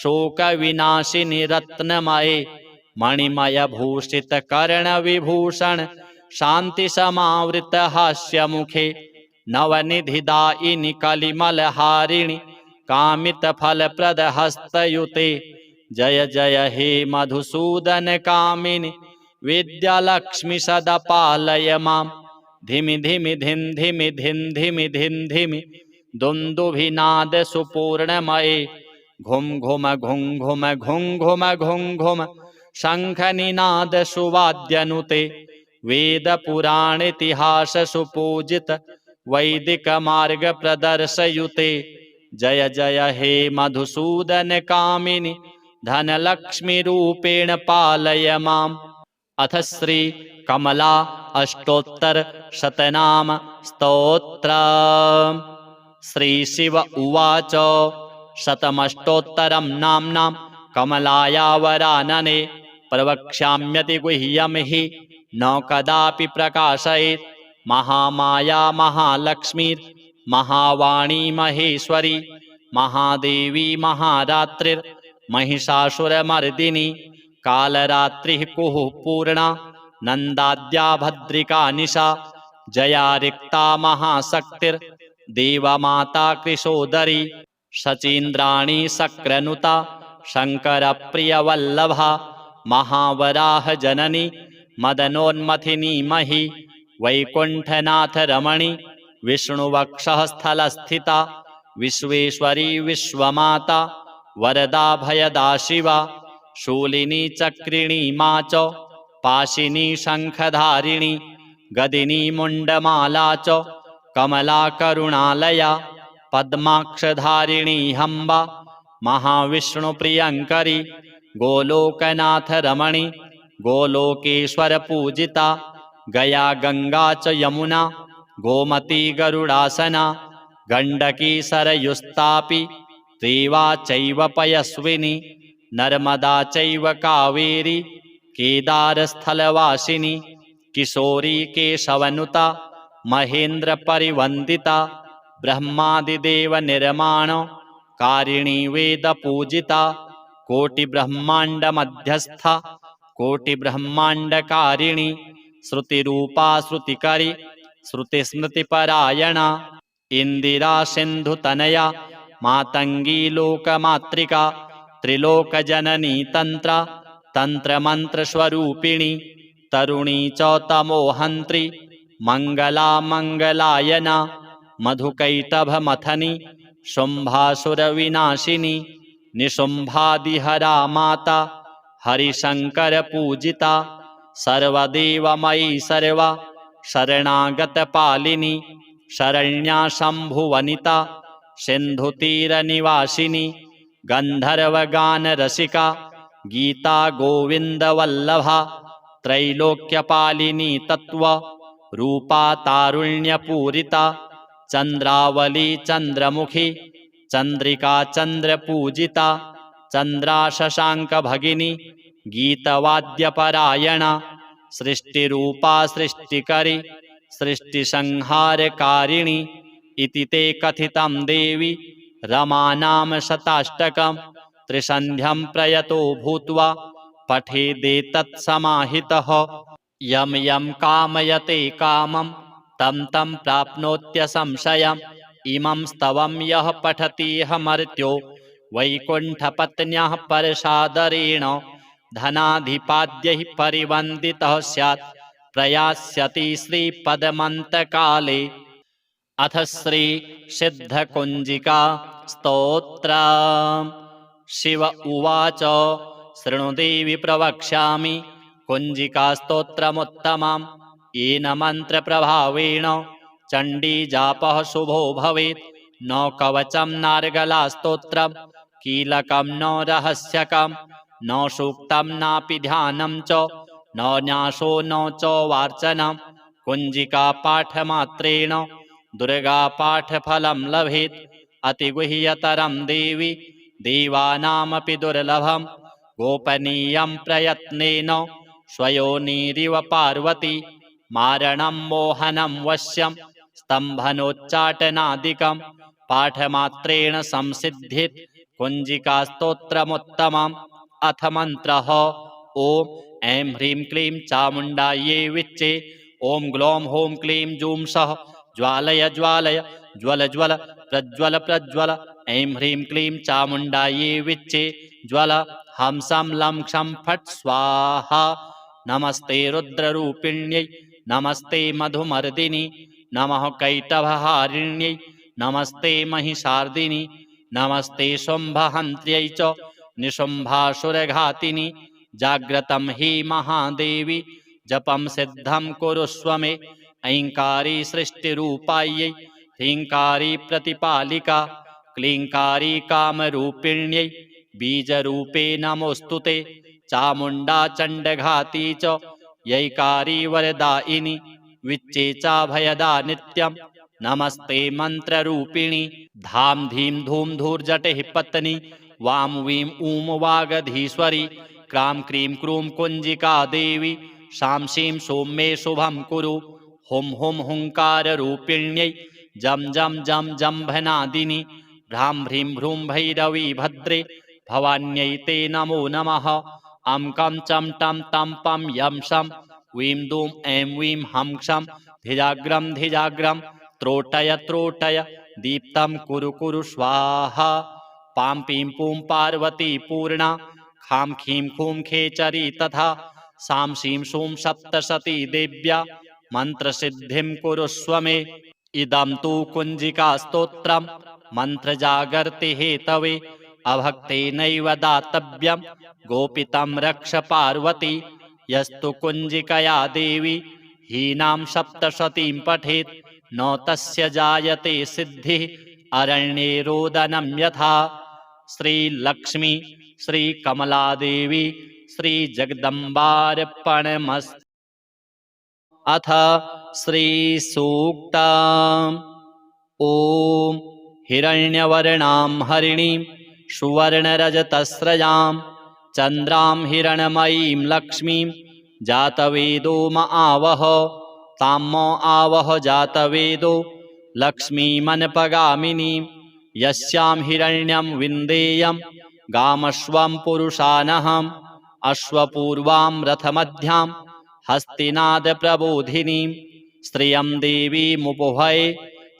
शोकविनाशिनि रत्नमये मणिमयभूषितकर्णविभूषण शान्तिसमावृतहास्यमुखे नवनिधिदायिनि कलिमलहारिणि कामितफलप्रदहस्तयुते जय जय हे मधुसूदन कामिनि विद्यालक्ष्मि सदा पालय माम् धिमि धिमि धिन् धिमि धिन् धिमि धिन् धिमि दुन्दुभिनाद सुपूर्णमये घुम घुम घुं घुम घुं घुम घुं घुम शङ्खनिनाद सुवाद्यनुते वेदपुराणेतिहास सुपूजित वैदिक मार्ग प्रदर्शयुते जय जय हे मधुसूदन कामिनि धनलक्ष्मी रूपेण पालय माम् अथ श्री कमला अष्टोत्तर शतनाम स्तोत्रम्। श्री शिव उवाच शतमष्टोत्तरं नाम्नां कमलाया वरानने प्रवक्ष्याम्यति गुह्यं हि न कदापि प्रकाशयेत् महामाया महालक्ष्मीर्महावाणी महेश्वरी महादेवी महारात्रिर्महिषासुरमर्दिनी कालरात्रिः कुः पूर्णा नन्दाद्या भद्रिका निशा जया रिक्ता महाशक्तिर्देवमाता कृशोदरी शचीन्द्राणी शक्रनुता शङ्करप्रियवल्लभा महावराह जननी मदनोन्मथिनी मही वैकुण्ठनाथ रमणी विष्णुवक्षः स्थलस्थिता विश्वेश्वरी विश्वमाता वरदा भयदा शिवा शूलिनी चक्रिणी मा च पाशिनी शंखधारिणी गदिनी मुंडमाला च कमला करुणालया पद्माक्षधारिणी हंबा महाविष्णुप्रियंकरी गोलोकनाथ रमणी गोलोकेश्वर पूजिता गया गंगा च यमुना गोमती गरुडासना गंडकी सरयुस्तापि त्रिवा चैव पयस्विनी नर्मदा चैव कावेरी केदारस्थलवासिनी किशोरी केशवनुता महेन्द्र परिवंदिता ब्रह्मादिदेव निर्माण कारिणी वेद पूजिता कोटि ब्रह्मांड मध्यस्था कोटि ब्रह्मांड कारिणी श्रुतिरूपा श्रुतिकरी श्रुतिस्मृतिपरायणा इंदिरा सिंधुतनया मातंगी लोकमातृका त्रिलोकजननी तंत्रा तंत्रमंत्रस्वरूपिणी तरुणी च तमोहंत्री मंगला मंगलायना मधुकैटभमथनी शुंभासुरविनाशिनी निशुंभादिहरा माता हरिशंकर पूजिता सर्वदेवमयी सर्वा शरणागतपालिनी शरण्या शंभुवनिता सिंधुतीरनिवासिनी गंधर्वगानरसिका गीता गोविंदवल्लभा त्रैलोक्यपालिनी तत्व रूपा तारुण्यपूरिता चंद्रावली चंद्रमुखी चंद्रिका चंद्रपूजिता चंद्रा शशांक भगिनी गीतवाद्यपरायणा सृष्टिरूपा सृष्टिकरी सृष्टिसंहारकारिणी इति ते कथितं देवी रमानाम शताष्टकं त्रिसन्ध्यं प्रयतो भूत्वा पठेदेतत्समाहितः यम यम कामयते कामं तं तं प्राप्नोत्यसंशयम् इमं स्तवं यः पठतीह मर्त्यो वैकुण्ठपत्न्यः परसादरेण धनाधिपाद्यैः परिवन्दितः स्यात् प्रयास्यति श्रीपदमन्तकाले। अथ श्री सिद्धकुञ्जिका स्तोत्र। शिव उवाच शृणु देवि प्रवक्ष्यामि कुञ्जिका स्तोत्रमुत्तमम् येन मन्त्रप्रभावेण चण्डीजापः शुभो भवेत्। न कवचं नार्गला स्तोत्रं कीलकं न रहस्यकं न सूक्तं नापि ध्यानं च न न्यासो न च वार्चनं कुञ्जिका पाठमात्रेण दुर्गा पाठफलं लभेत्। अतिगुह्यतरं देवी देवानामपि दुर्लभं गोपनीयं प्रयत्नेन स्वयोनिरिव पार्वती मारणं मोहनं वश्यं स्तम्भनोच्चाटनादिकं पाठमात्रेण संसिद्धित् कुञ्जिका स्तोत्रमुत्तमम्। अथ मन्त्रः ॐ ऐं ह्रीं क्लीं चामुण्डायै विच्चे ॐ ग्लौं हौं क्लीं जूं सः ज्वालय ज्वालय ज्वल ज्वल प्रज्वल प्रज्वल ऐं ह्रीं क्लीं चामुण्डायै विच्चे ज्वल हंसं लं क्षं फट् स्वाहा। नमस्ते रुद्ररूपिण्यै नमस्ते मधुमर्दिनि नमः कैटभहारिण्यै नमस्ते महिषार्दिनि नमस्ते शुम्भहन्त्र्यै च निशुम्भासुरघातिनि। जाग्रतं हि महादेवी जपं सिद्धं कुरुष्व मे ऐङ्कारी सृष्टिरूपायै ह्रीङ्कारी प्रतिपालिका क्लीङ्कारी कामरूपिण्यै बीजरूपे नमोऽस्तुते। चामुण्डा चण्डघाती च यैकारी वरदायिनी विच्चे चाभयदा नित्यं नमस्ते मन्त्ररूपिणी। धाम धीं धूम धूर्जटिः पत्नी वां वीं ऊं वागधीश्वरी क्रां क्रीं क्रूं कुञ्जिका देवी शां शीं सों मे शुभं कुरु। हुं हुं हुङ्काररूपिण्यै जं जं जं जम्भनादिनि भ्रां ह्रीं भ्रूं भैरवी भद्रे भवान्यै ते नमो नमः। अं कं चं टं तं पं यं शं वीं दूं ऐं वीं हं क्षं धिजाग्रं धिजाग्रं त्रोटय त्रोटय दीप्तं कुरु कुरु स्वाहा। पां पीं पूं पार्वती पूर्णा खां खीं खूं खेचरी तथा सां शीं शूं सप्तशती देव्या मन्त्रसिद्धिं कुरुष्व मे। इदं तु कुञ्जिका स्तोत्रम् मन्त्रजागर्ति हेतवे अभक्तेनैव दातव्यं गोपितं रक्ष पार्वती यस्तु कुञ्जिकया देवी हीनां सप्तशतीं पठेत् न तस्य जायते सिद्धिः अरण्ये रोदनं यथा। श्रीलक्ष्मी श्रीकमलादेवी श्रीजगदम्बार्पणमस्तु। अथ श्रीसूक्तम्। ॐ हिरण्यवर्णां हरिणीं सुवर्णरजतस्रजां चन्द्रां हिरण्मयीं लक्ष्मीं जातवेदो म आवह तां म आवह जातवेदो लक्ष्मीमनपगामिनीं यस्यां हिरण्यं विन्देयं गामश्वं पुरुषानहम् अश्वपूर्वां रथमध्यां हस्तिनादप्रबोधिनीं श्रियं देवीमुपभये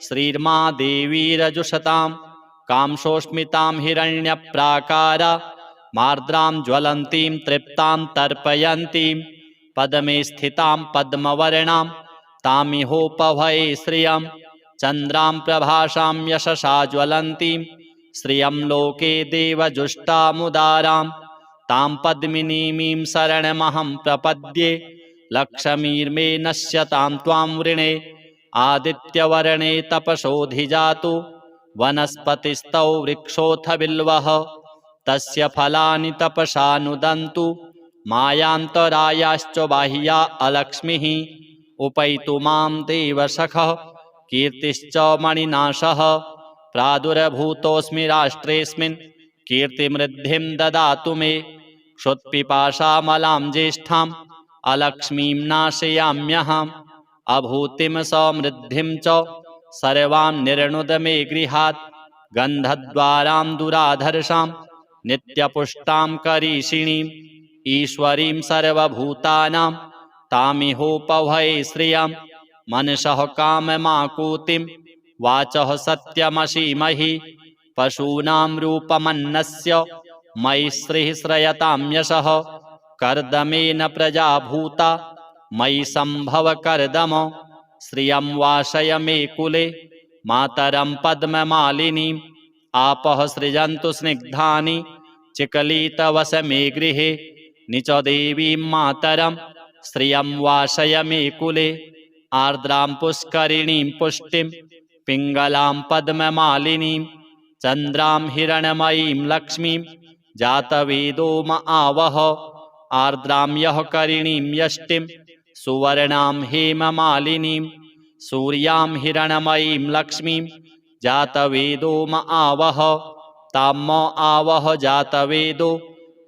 श्रीर्मा देवीरजुषतां कांसोऽस्मितां हिरण्यप्राकारा मार्द्रां ज्वलन्तीं तृप्तां तर्पयन्तीं पद्मे स्थितां पद्मवर्णां तामिहोपभये श्रियं चन्द्रां प्रभासां यशसा ज्वलन्तीं श्रियं लोके देवजुष्टामुदारां तां पद्मिनीमीं शरणमहं प्रपद्ये लक्ष्मीर्मे नश्यतां त्वां वृणे आदित्यवर्णे तपसोऽधिजातु वनस्पतिस्तौ वृक्षोऽथ बिल्वः तस्य फलानि तपसा नुदन्तु मायान्तरायाश्च बाह्या अलक्ष्मीः उपैतु मां देवसखः कीर्तिश्च मणिनाशः प्रादुर्भूतोऽस्मि राष्ट्रेऽस्मिन् कीर्तिमृद्धिं ददातु मे क्षुत्पिपासामलां ज्येष्ठाम् अलक्ष्मीं नाशयाम्यहम् अभूतिं समृद्धिं च सर्वां निर्णुद मे गृहात् गन्धद्वारां दुराधर्षां नित्यपुष्टां करीषिणीम् ईश्वरीं सर्वभूतानां तामिहोपभये श्रियं मनसः काममाकुतिं वाचः सत्यमसीमहि पशूनां रूपमन्नस्य मयि श्रीः श्रयतां यशः कर्दमेन प्रजा भूता मयि सम्भव कर्दम श्रियं वासय मे कुले मातरं पद्ममालिनीम् आपः सृजन्तु स्निग्धानि चिकलितवस मे गृहे निच देवीं मातरं श्रियं वासय मे कुले आर्द्रां पुष्करिणीं पुष्टिं पिङ्गलां पद्ममालिनीं चन्द्रां हिरण्मयीं लक्ष्मीं जातवेदो म आवह आर्द्रां यः करिणीं यष्टिं सुवर्णां हेममालिनीं सूर्यां हिरण्मयीं लक्ष्मीं जातवेदो म आवह तां म आवह जातवेदो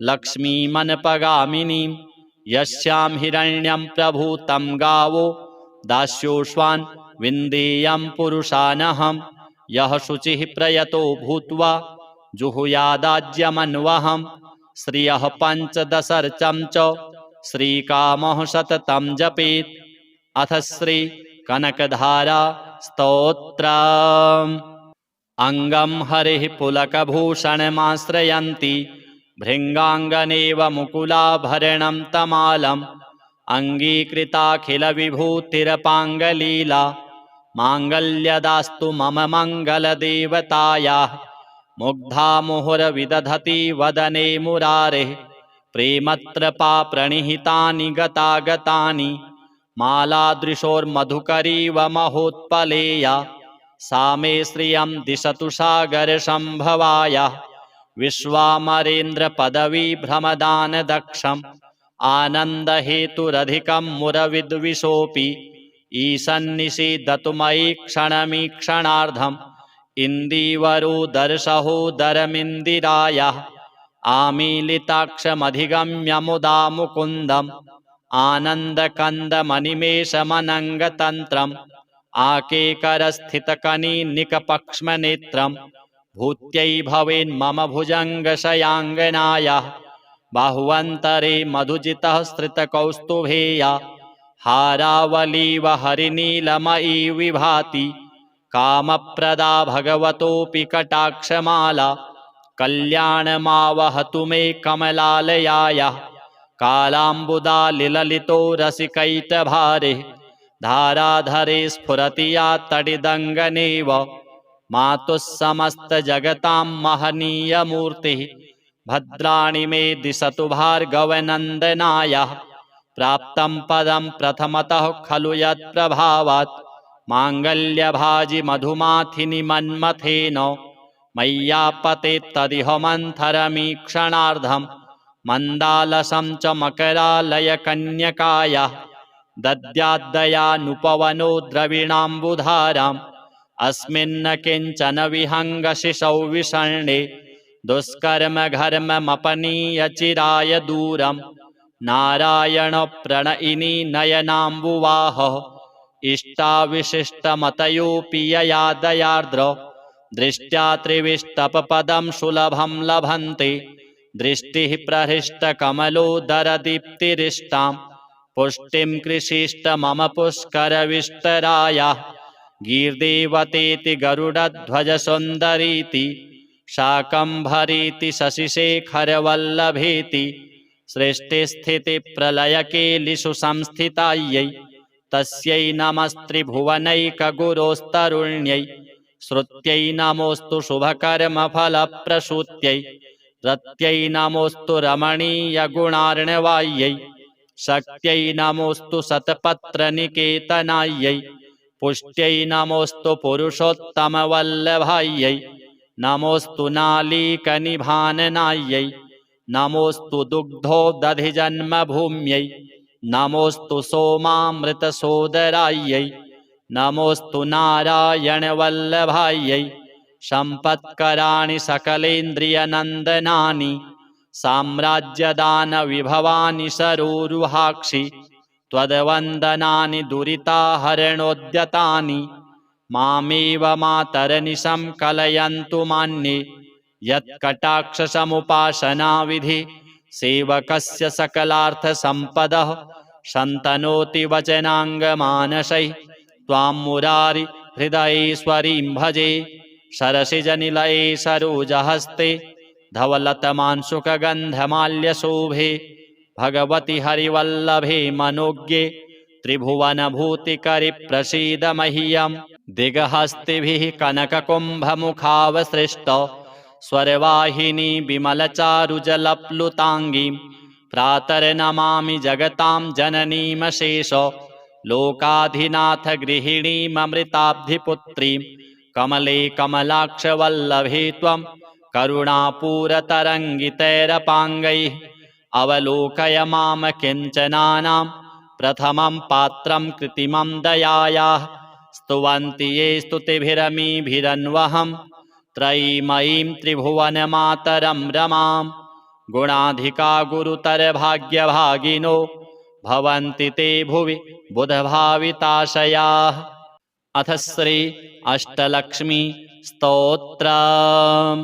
लक्ष्मीमनपगामिनीं यस्यां हिरण्यं प्रभूतं गावो दास्योऽश्वान् विन्देयं पुरुषानहम् यः शुचिः प्रयतो भूत्वा जुहुयादाज्यमन्वहम् श्रियः पञ्चदशर्चं च श्रीकामः सततं जपेत्। अथ श्री कनकधारा स्तोत्रम्। अङ्गं हरिः पुलकभूषणमाश्रयन्ति भृङ्गाङ्गनेव मुकुलाभरणं तमालम् अङ्गीकृताखिलविभूतिरपाङ्गलीला माङ्गल्यदास्तु मम मङ्गलदेवतायाः मुग्धा मुहुरविदधति वदने मुरारेः प्रेमत्रपा प्रणिहितानि गतागतानि मालादृशोर्मधुकरीव महोत्पलेया सा मे श्रियं दिशतु सागरसम्भवायाः विश्वामरेन्द्रपदवीभ्रमदानदक्षम् आनन्दहेतुरधिकं मुरविद्विषोऽपि ईशन्निषीदतु मयि क्षणमीक्षणार्धम् इन्दीवरोदरसहोदरमिन्दिरायाः आमीलिताक्षमधिगम्य मुदा मुकुन्दम् आनन्दकन्दमनिमेषमनङ्गतन्त्रम् आकेकरस्थितकनिनिकपक्ष्मनेत्रम् भूत्यै भवेन्मम भुजङ्गशयाङ्गनायाः बाहुवन्तरे मधुजितः स्थितकौस्तुभेया हारावलीव हरिनीलमयी विभाति कामप्रदा भगवतोऽपि कटाक्षमाला कल्याणमावहतु मे कमलालयायाः कालाम्बुदालिललितो रसिकैटभारे धाराधरे स्फुरति या तडिदङ्गनेव मातुः समस्तजगतां महनीयमूर्तिः भद्राणि मे दिशतु भार्गवनन्दनायाः प्राप्तं पदं प्रथमतः खलु यत्प्रभावात् माङ्गल्यभाजि मधुमाथिनि मन्मथेन मय्यापतेत् तदिह मन्थरमीक्षणार्धं मन्दालसं च मकरालयकन्यकायाः दद्याद्दयानुपवनो द्रविणाम्बुधाराम् अस्मिन्न किञ्चन विहङ्गशिशौ विषण्णे दुष्कर्म घर्ममपनीय चिराय दूरम् नारायण प्रणयिनी नयनाम्बुवाहः इष्टाविशिष्टमतयोऽपि यया दयार्द्र दृष्ट्या त्रिविष्टपपदं सुलभं लभन्ते दृष्टिः प्रहृष्टकमलोदरदीप्तिरिष्टां पुष्टिं कृषिष्ट मम पुष्करविष्टरायाः गीर्देवतेति गरुडध्वजसुन्दरीति शाकम्भरीति शशिशेखरवल्लभेति सृष्टिस्थितिप्रलयकेलिषु संस्थितायै तस्यै नमस्त्रिभुवनैकगुरोस्तरुण्यै श्रुत्यै नमोऽस्तु शुभकर्मफलप्रसूत्यै रत्यै नमोऽस्तु रमणीयगुणार्णवायै शक्त्यै नमोऽस्तु शतपत्रनिकेतनायै पुष्ट्यै नमोऽस्तु पुरुषोत्तमवल्लभायै नमोऽस्तु नालीकनिभाननायै नमोऽस्तु दुग्धोदधिजन्मभूम्यै नमोऽस्तु सोमामृतसोदरायै नमोऽस्तु नारायणवल्लभायै सम्पत्कराणि सकलेन्द्रियनन्दनानि साम्राज्यदानविभवानि सरोरुहाक्षि त्वद्वन्दनानि दुरिताहरणोद्यतानि मामेव मातरनिशं कलयन्तु मान्ये यत्कटाक्षसमुपासनाविधि सेवकस्य सकलार्थसम्पदः शन्तनोति वचनाङ्गमानसैः त्वां मुरारि हृदयेश्वरीं भजे सरसिजनिलये सरोजहस्ते धवलतमांशुकगन्धमाल्यशोभे भगवति हरिवल्लभे मनोज्ञे त्रिभुवनभूतिकरि प्रसीद मह्यं दिगहस्तिभिः कनककुम्भमुखावसृष्ट स्वरवाहिनी विमलचारुजलप्लुताङ्गीं प्रातर्नमामि जगतां जननीमशेष लोकाधिनाथ गृहिणीममृताब्धिपुत्रीं कमले कमलाक्षवल्लभे त्वं करुणापूरतरङ्गितैरपाङ्गैः अवलोकय माम किञ्चनानां प्रथमं पात्रं कृत्रिमं दयायाः स्तुवन्ति ये स्तुतिभिरमीभिरन्वहं त्रयीमयीं त्रिभुवनमातरं रमां गुणाधिका गुरुतरभाग्यभागिनो भवन्ति ते भुवि बुधभाविताशयाः। अथ श्री अष्टलक्ष्मी स्तोत्रम्।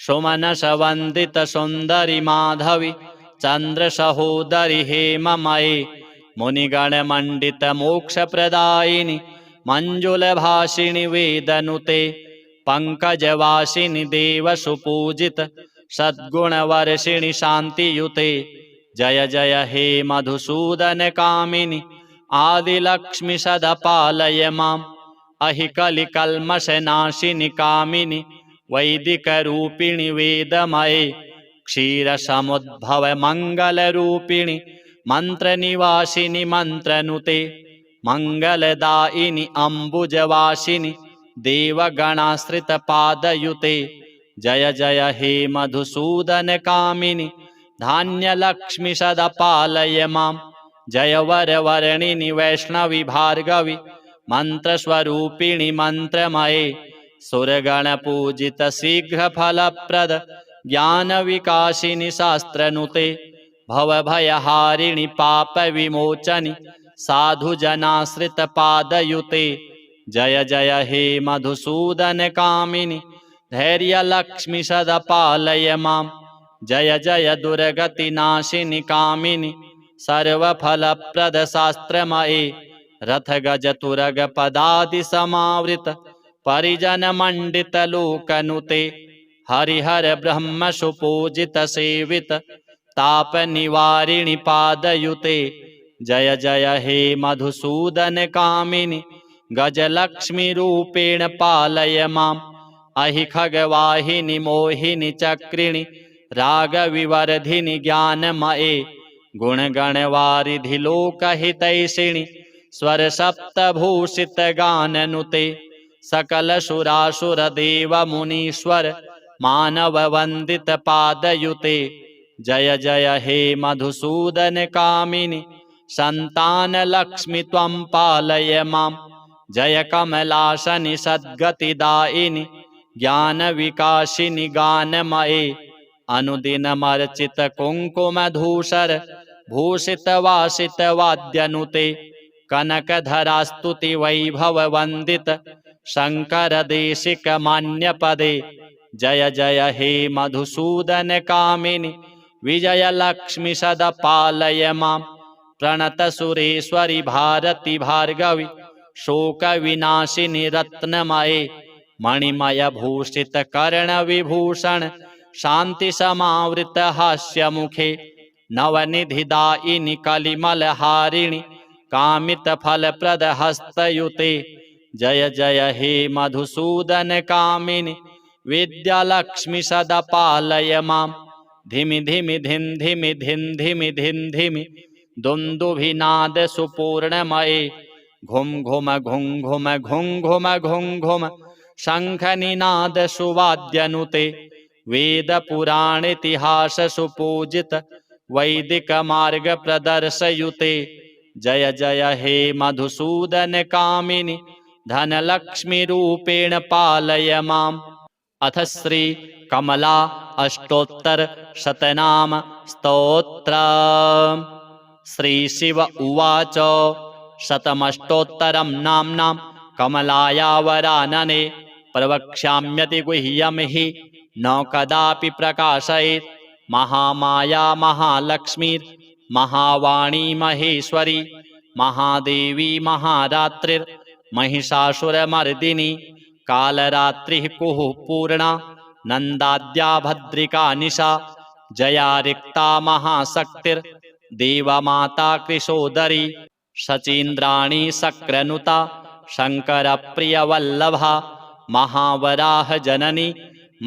सुमनसवन्दितसुन्दरि माधवि चन्द्रसहोदरि हेममये मुनिगणमण्डितमोक्षप्रदायिनि मञ्जुलभाषिणि वेदनुते पङ्कजवासिनि देवसुपूजित सद्गुणवर्षिणि शान्तियुते जय जय हे मधुसूदनकामिनि आदिलक्ष्मि सदा पालय माम् अहि कलिकल्मषनाशिनि कामिनि वैदिकरूपिणि वेदमये क्षीरसमुद्भव मङ्गलरूपिणि मन्त्रनिवासिनि मन्त्रनुते मङ्गलदायिनि अम्बुजवासिनि देवगणाश्रितपादयुते जय जय हे मधुसूदनकामिनि धान्यलक्ष्मि सदा पालय माम् जय वरवर्णिनि वैष्णवि भार्गवि मन्त्रस्वरूपिणि मन्त्रमये सुरगणपूजित शीघ्रफलप्रद ज्ञानविकासिनि शास्त्रनुते भवभयहारिणि पापविमोचनि साधुजनाश्रितपादयुते जय जय हे मधुसूदनकामिनि धैर्यलक्ष्मि सदा पालय माम् जय जय दुर्गतिनाशिनि कामिनि सर्वफलप्रदशास्त्रमये रथगजतुरगपदादिसमावृत परिजनमण्डितलोकनुते हरिहर ब्रह्मसुपूजितसेवित तापनिवारिणि पादयुते जय जय हे मधुसूदनकामिनि गजलक्ष्मीरूपेण पालय माम् अहि खगवाहिनि मोहिनि चक्रिणि रागविवर्धिनि ज्ञानमये गुणगणवारिधि लोकहितैषिणि स्वरसप्तभूषितगाननुते सकलसुरासुरदेवमुनीश्वर मानववन्दितपादयुते जय जय हे मधुसूदन कामिनि सन्तानलक्ष्मि त्वं पालय माम् जय कमलासनि सद्गतिदायिनि ज्ञानविकासिनि गानमये अनुदिनमर्चित कुङ्कुमधूसर भूषितवासितवाद्यनुते कनकधरास्तुति वैभववन्दित शङ्करदेशिकमान्यपदे जय जय हे मधुसूदन कामिनि विजयलक्ष्मि सदा पालय माम् प्रणतसुरेश्वरि भारति भार्गवि शोकविनाशिनि रत्नमये मणिमयभूषितकर्णविभूषण शान्तिसमावृतहास्यमुखे नवनिधिदायिनि कलिमलहारिणि कामितफलप्रदहस्तयुते जय जय हे मधुसूदन कामिनि विद्यालक्ष्मि सदा पालय माम् धिमि धिमि धिं धिमि धिं धिमि धिं धिमि दुन्दुभिनाद सुपूर्णमये घुम घुम घुं घुम घुं घुम घुं घुम शङ्खनिनाद सुवाद्यनुते वेदपुराणेतिहास सुपूजित वैदिक मार्ग प्रदर्शयुते जय जय हे मधुसूदन कामिनि धनलक्ष्मी रूपेण पालय माम् अथ श्री कमला अष्टोत्तर शतनाम स्तोत्र श्री शिव उवाच शतमष्टोत्तरं नाम्नां कमलाया वरानने प्रवक्ष्याम्यति गुह्यं हि न कदापि प्रकाशयेत् महामाया महालक्ष्मीर्महावाणी महेश्वरी महादेवी महारात्रिर्महिषासुरमर्दिनी कालरात्रिः कुः पूर्णा नन्दाद्या भद्रिका निशा जया रिक्ता महाशक्तिर्देवमाता कृशोदरी शचीन्द्राणी शक्रनुता शङ्करप्रियवल्लभा महावराह जननी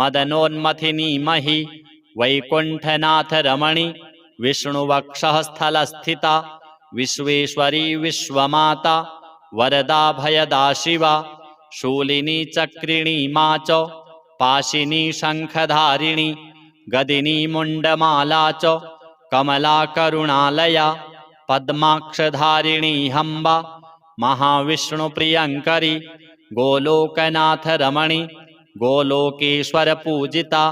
मदनोन्मथिनी मही वैकुण्ठनाथ रमणी विष्णुवक्षः स्थलस्थिता विश्वेश्वरी विश्वमाता वरदा भयदा शिवा शूलिनी चक्रिणी मा च पाशिनी शङ्खधारिणी गदिनी मुण्डमाला च कमला करुणालया पद्माक्षधारिणी हम्बा महाविष्णुप्रियङ्करी गोलोकनाथ रमणी गोलोकेश्वर पूजिता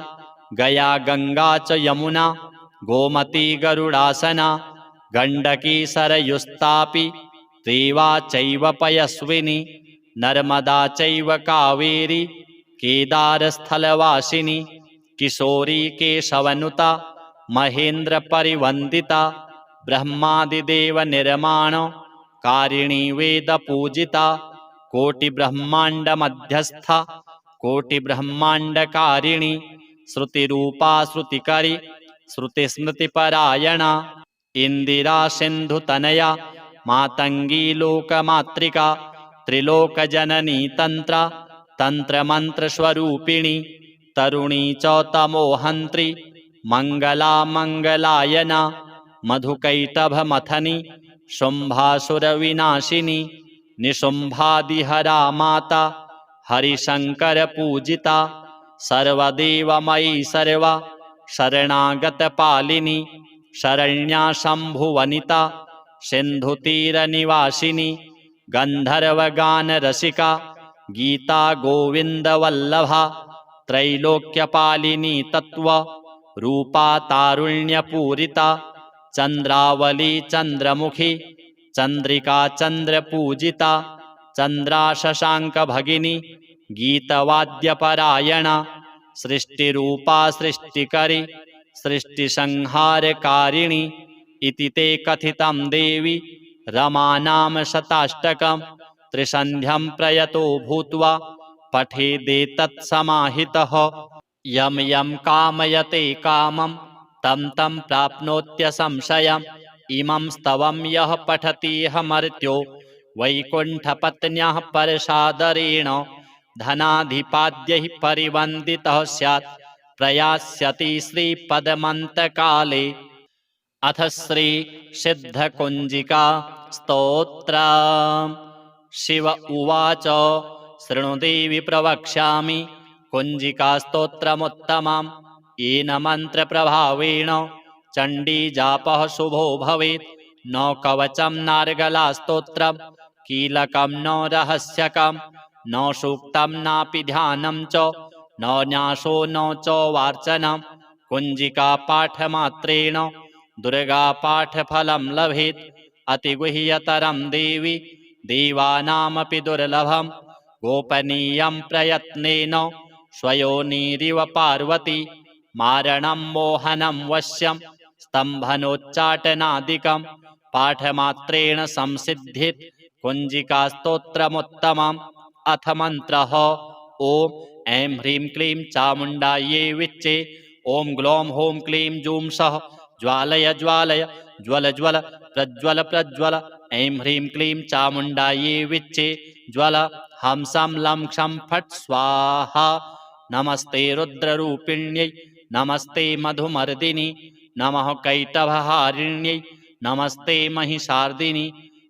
गया गंगा च यमुना गोमती गरुडासना गण्डकी सरयुस्तापि रेवा चैव पयस्विनी नर्मदा चैव कावेरी केदारस्थलवासिनी किशोरी केशवनुता महेन्द्रपरिवन्दिता ब्रह्मादिदेव निर्माण कारिणी वेदपूजिता कोटिब्रह्माण्डमध्यस्था कोटिब्रह्माण्डकारिणी श्रुतिरूपा श्रुतिकरी श्रुतिस्मृतिपरायणा इंदिरा सिन्धुतनया मातंगी लोकमातृका त्रिलोकजननी तंत्रा तंत्रमंत्रस्वरूपिणी तरुणी च तमोहंत्री मंगला मंगलायना मधुकैटभमथनी शुंभासुरविनाशिनी निशुंभादिहरा माता हरिशंकर पूजिता सर्वदेवमयी सर्वा शरणागतपालिनी शरण्या शंभुवनिता सिन्धुतीरनिवासिनी गन्धर्वगानरसिका गीता गोविन्दवल्लभा त्रैलोक्यपालिनी तत्त्व रूपा तारुण्यपूरिता चन्द्रावली चन्द्रमुखी चन्द्रिका चन्द्रपूजिता चन्द्रा शशाङ्कभगिनी गीतवाद्यपरायणा सृष्टिरूपा सृष्टिकरी सृष्टिसंहारकारिणी इति ते कथितं देवी रमानाम शताष्टकं त्रिसन्ध्यं प्रयतो भूत्वा पठेदेतत्समाहितः यं यं कामयते कामं तं तं प्राप्नोत्यसंशयम् इमं स्तवं यः पठतीह मर्त्यो वैकुण्ठपत्न्यः परसादरेण धनाधिपाद्यैः परिवन्दितः स्यात् प्रयास्यति श्रीपदमन्तकाले। अथ श्री सिद्धकुञ्जिका स्तोत्र। शिव उवाच शृणु देवि प्रवक्ष्यामि कुञ्जिकास्तोत्रमुत्तमम् येन मन्त्रप्रभावेण चण्डीजापः शुभो भवेत्। न कवचं नार्गलास्तोत्रं कीलकं न रहस्यकं न सूक्तं नापि ध्यानं च न न्यासो न च वार्चनं। कुञ्जिकापाठमात्रेण दुर्गापाठफलं लभेत्। अतिगुह्यतरं देवि देवानामपि दुर्लभं गोपनीयं प्रयत्नेन स्वयोनिरिव पार्वती। मारणं मोहनं वश्यं स्तम्भनोच्चाटनादिकं पाठमात्रेण संसिद्धित् कुञ्जिकास्तोत्रमुत्तमम्। अथ मन्त्रः ॐ ऐं ह्रीं क्लीं चामुण्डायै विच्चे। ॐ ग्लौं हौं क्लीं जूं सः ज्वालय ज्वालय ज्वल ज्वल प्रज्वल प्रज्वल। ऐं ह्रीं क्लीं चामुण्डायै विच्चे ज्वल। हंसं लं क्षं फट् स्वाहा। नमस्ते रुद्ररूपिण्यै नमस्ते मधुमर्दिनि नमः कैटभहारिण्यै नमस्ते महिषार्दिनि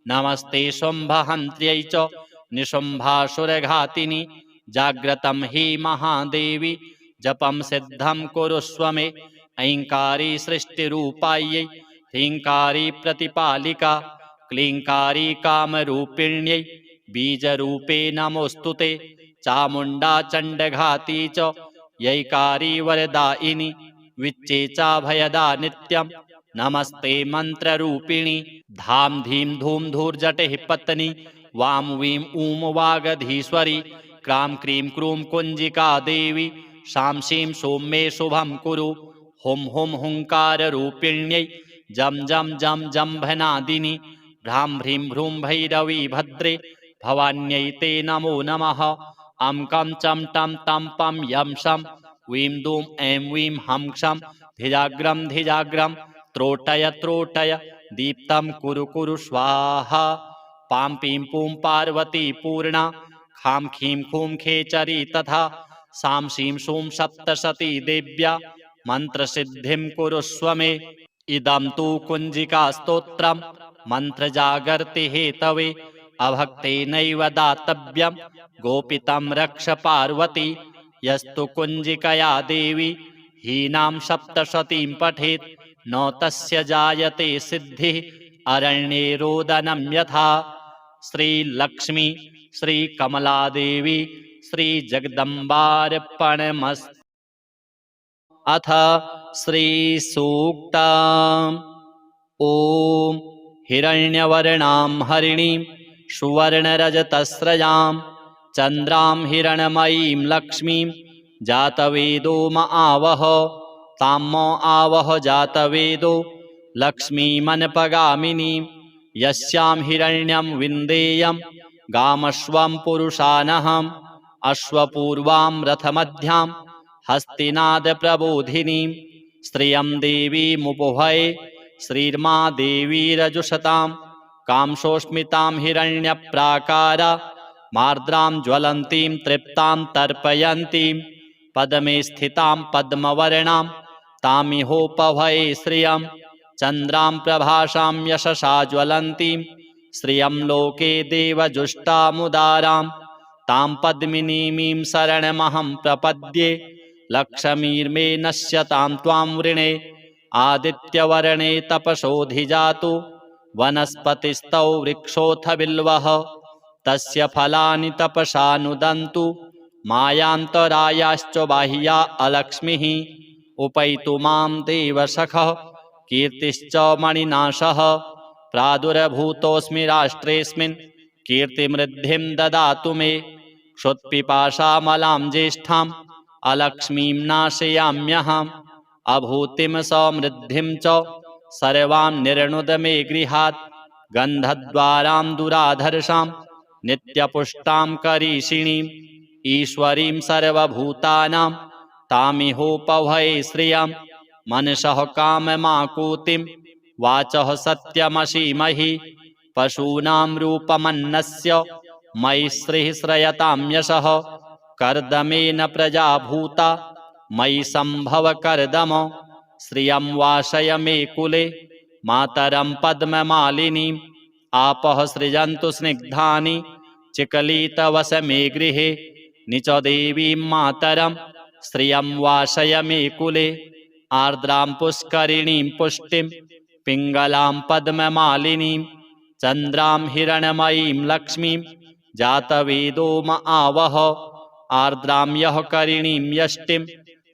नमस्ते शुम्भहन्त्र्यै च निशुम्भासुरघातिनि। जाग्रतं हि महादेवी जपं सिद्धं कुरुष्व मे। ऐङ्कारी सृष्टिरूपायै ह्रीङ्कारी प्रतिपालिका क्लीङ्कारी कामरूपिण्यै बीजरूपे नमोऽस्तु ते। चामुण्डा चण्डघाती च यैकारी वरदायिनी विच्चे चाभयदा नित्यं नमस्ते मन्त्ररूपिणी। धाम धीं धूम धूर्जटिः पत्नी वां वीं ऊं वागधीश्वरी क्रां क्रीं क्रूं कुञ्जिका देवी शां शीं सों मे शुभं कुरु। हुं हुं हुङ्काररूपिण्यै जं जं जं जम्भनादिनि भ्रां ह्रीं भ्रूं भैरवी भद्रे भवान्यै ते नमो नमः। अं कं चं टं तं पं यं शं वीं दूं ऐं वीं हं क्षं धिजाग्रं धिजाग्रं त्रोटय त्रोटय दीप्तं कुरु कुरु स्वाहा। पां पीं पूं पार्वती पूर्णा खां खीं खूं खेचरी तथा सां शीं शूं सप्तशती देव्या मन्त्रसिद्धिं कुरुष्व मे। इदं तु कुञ्जिकास्तोत्रं मन्त्रजागर्ति हेतवे अभक्तेनैव दातव्यं गोपितं रक्ष पार्वती। यस्तु कुञ्जिकया देवी हीनां सप्तशतीं पठेत् न तस्य जायते सिद्धिः अरण्ये रोदनं यथा। श्रीलक्ष्मी श्रीकमलादेवी श्रीजगदम्बार्पणमस्तु। अथ श्रीसूक्तम्। ॐ हिरण्यवर्णां हरिणीं सुवर्णरजतस्रजां चन्द्रां हिरण्मयीं लक्ष्मीं जातवेदो म आवह। तां म आवह जातवेदो लक्ष्मीमनपगामिनीं यस्यां हिरण्यं विन्देयं गामश्वं पुरुषानहम् अश्वपूर्वां रथमध्यां हस्तिनादप्रबोधिनीं। श्रियं देवीमुपभये श्रीर्मा देवीरजुषतां कांसोऽस्मितां हिरण्यप्राकारा मार्द्रां ज्वलन्तीं तृप्तां तर्पयन्तीं पद्मे स्थितां पद्मवर्णां तामिहोपभये श्रियं चन्द्रां प्रभासां यशसा ज्वलन्तीं श्रियं लोके देवजुष्टामुदारां तां पद्मिनीमीं शरणमहं प्रपद्ये। लक्ष्मीर्मे नश्यतां त्वां वृणे आदित्यवर्णे तपसोऽधिजातु वनस्पतिस्तौ वृक्षोऽथ बिल्वः तस्य फलानि तपसा नुदन्तु मायान्तरायाश्च बाह्या अलक्ष्मीः। उपैतु मां देवसखः कीर्तिश्च मणिनाशः प्रादुर्भूतोऽस्मि राष्ट्रेऽस्मिन् कीर्तिमृद्धिं ददातु मे। क्षुत्पिपासामलां ज्येष्ठाम् अलक्ष्मीं नाशयाम्यहम् अभूतिं समृद्धिं च सर्वां निर्णुद मे गृहात्। गन्धद्वारां दुराधर्षां नित्यपुष्टां करीषिणीम् ईश्वरीं सर्वभूतानां तामिहोपभये श्रियं मनसः काममाकुतिं वाचः सत्यमसीमहि पशूनां रूपमन्नस्य मयि श्रीः श्रयतां यशः कर्दमेन प्रजा भूता मयि सम्भव कर्दम श्रियं वासय मे कुले मातरं पद्ममालिनीम् आपः सृजन्तु स्निग्धानि चिकलितवस मे गृहे निच देवीं मातरं श्रियं वासय मे कुले आर्द्रां पुष्करिणीं पुष्टिं पिङ्गलां पद्ममालिनीं चन्द्रां हिरण्मयीं लक्ष्मीं जातवेदो म आवह आर्द्रां यः करिणीं यष्टिं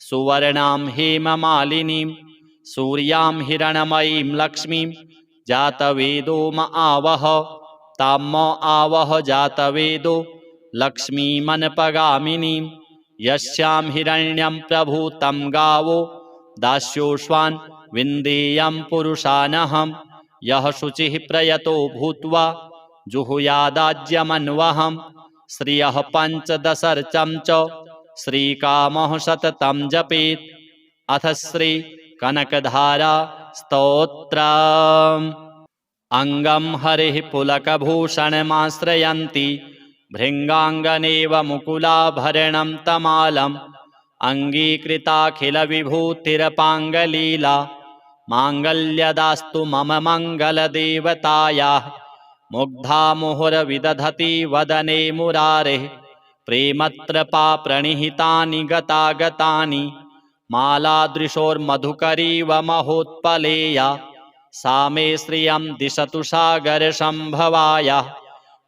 सुवर्णां हेममालिनीं सूर्यां हिरण्मयीं लक्ष्मीं जातवेदो म आवह ताम आवह जातवेदो लक्ष्मीमनपगामिनीं यस्यां हिरण्यं प्रभूतं गावो दास्योष्वान् विन्देयं पुरुषानहं यः शुचिः प्रयतो भूत्वा जुहुयादाज्यमन्वहं श्रियः पञ्चदशर्चं च श्रीकामः सततं जपेत् अथ श्री कनकधारा स्तोत्रम् अङ्गं हरिः पुलकभूषणमाश्रयन्ति भृङ्गाङ्गनेव मुकुलाभरणं तमालम् अङ्गीकृताखिलविभूतिरपाङ्गलीला माङ्गल्यदास्तु मम मङ्गलदेवतायाः मुग्धा मुहुरविदधति वदने मुरारेः प्रेमत्रपा प्रणिहितानि गतागतानि मालादृशोर्मधुकरीव महोत्पलेया सा मे श्रियं दिशतु सागरसम्भवायाः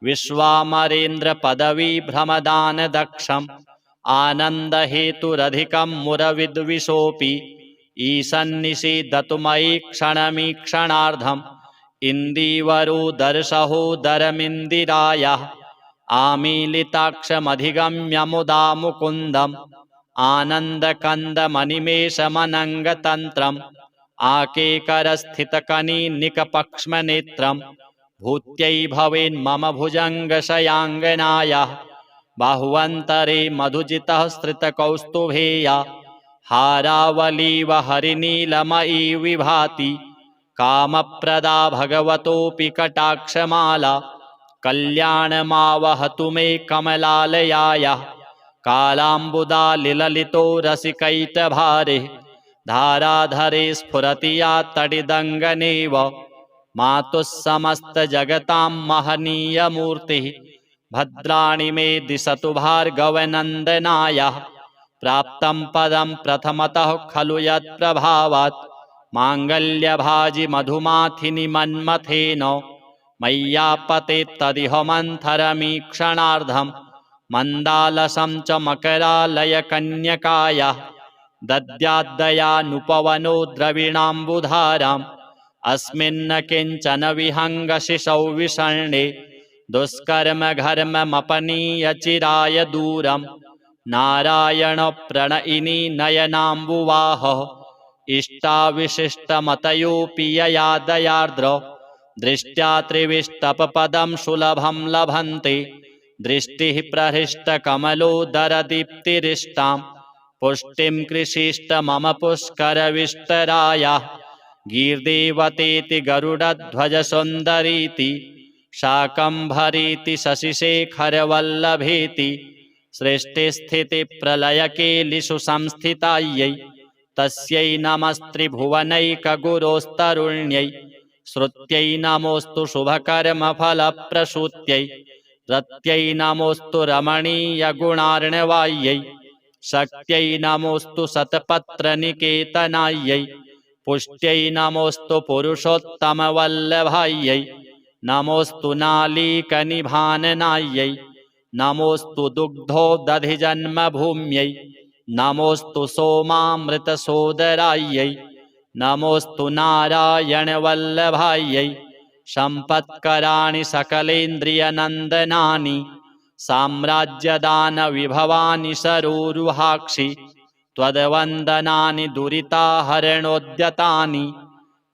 विश्वामरेन्द्रपदवीभ्रमदानदक्षम् आनन्दहेतुरधिकं मुरविद्विषोऽपि ईशन्निषीदतु मयि क्षणमीक्षणार्धम् इन्दीवरोदरसहोदरमिन्दिरायाः आमीलिताक्षमधिगम्य मुदा मुकुन्दम् आनन्दकन्दमनिमेषमनङ्गतन्त्रम् आकेकरस्थितकनिनिकपक्ष्मनेत्रम् भूत्यै भवेन्मम भुजङ्गशयाङ्गनायाः बाहुवन्तरे मधुजितः श्रितकौस्तुभेया हारावलीव हरिनीलमयी विभाति कामप्रदा भगवतोऽपि कटाक्षमाला कल्याणमावहतु मे कमलालयायाः कालाम्बुदालिललितो रसिकैटभारे धाराधरे स्फुरति या तडिदङ्गनेव मातुः समस्तजगतां महनीयमूर्तिः भद्राणि मे दिशतु भार्गवनन्दनायाः प्राप्तं पदं प्रथमतः खलु यत्प्रभावात् माङ्गल्यभाजि मधुमाथिनि मन्मथेन मय्यापतेत्तदिह मन्थरमीक्षणार्धम् मन्दालसं च मकरालयकन्यकायाः दद्याद्दयानुपवनो द्रविणाम्बुधाराम् अस्मिन्न किञ्चन विहङ्गशिशौ विषण्णे दुष्कर्मघर्ममपनीय चिराय दूरम् नारायणप्रणयिनी नयनाम्बुवाहः इष्टाविशिष्टमतयोऽपि यया दयार्द्र दृष्ट्या त्रिविष्टपपदं सुलभं लभन्ते दृष्टिः प्रहृष्टकमलोदरदीप्तिरिष्टां पुष्टिं कृषिष्ट मम पुष्करविष्टरायाः गीर्देवतेति गरुडध्वजसुन्दरीति शाकम्भरीति शशिशेखरवल्लभेति सृष्टिस्थितिप्रलयकेलिषु संस्थितायै तस्यै नमस्त्रिभुवनैकगुरोस्तरुण्यै श्रुत्यै नमोऽस्तु शुभकर्मफलप्रसूत्यै रत्यै नमोऽस्तु रमणीयगुणार्णवायै शक्त्यै नमोऽस्तु शतपत्रनिकेतनायै पुष्ट्यै नमोऽस्तु पुरुषोत्तमवल्लभायै नमोऽस्तु नालीकनिभाननायै नमोऽस्तु दुग्धोदधिजन्मभूम्यै नमोऽस्तु सोमामृतसोदरायै नमोऽस्तु नारायणवल्लभायै सम्पत्कराणि सकलेन्द्रियनन्दनानि साम्राज्यदानविभवानि सरोरुहाक्षि त्वद्वन्दनानि दुरिताहरणोद्यतानि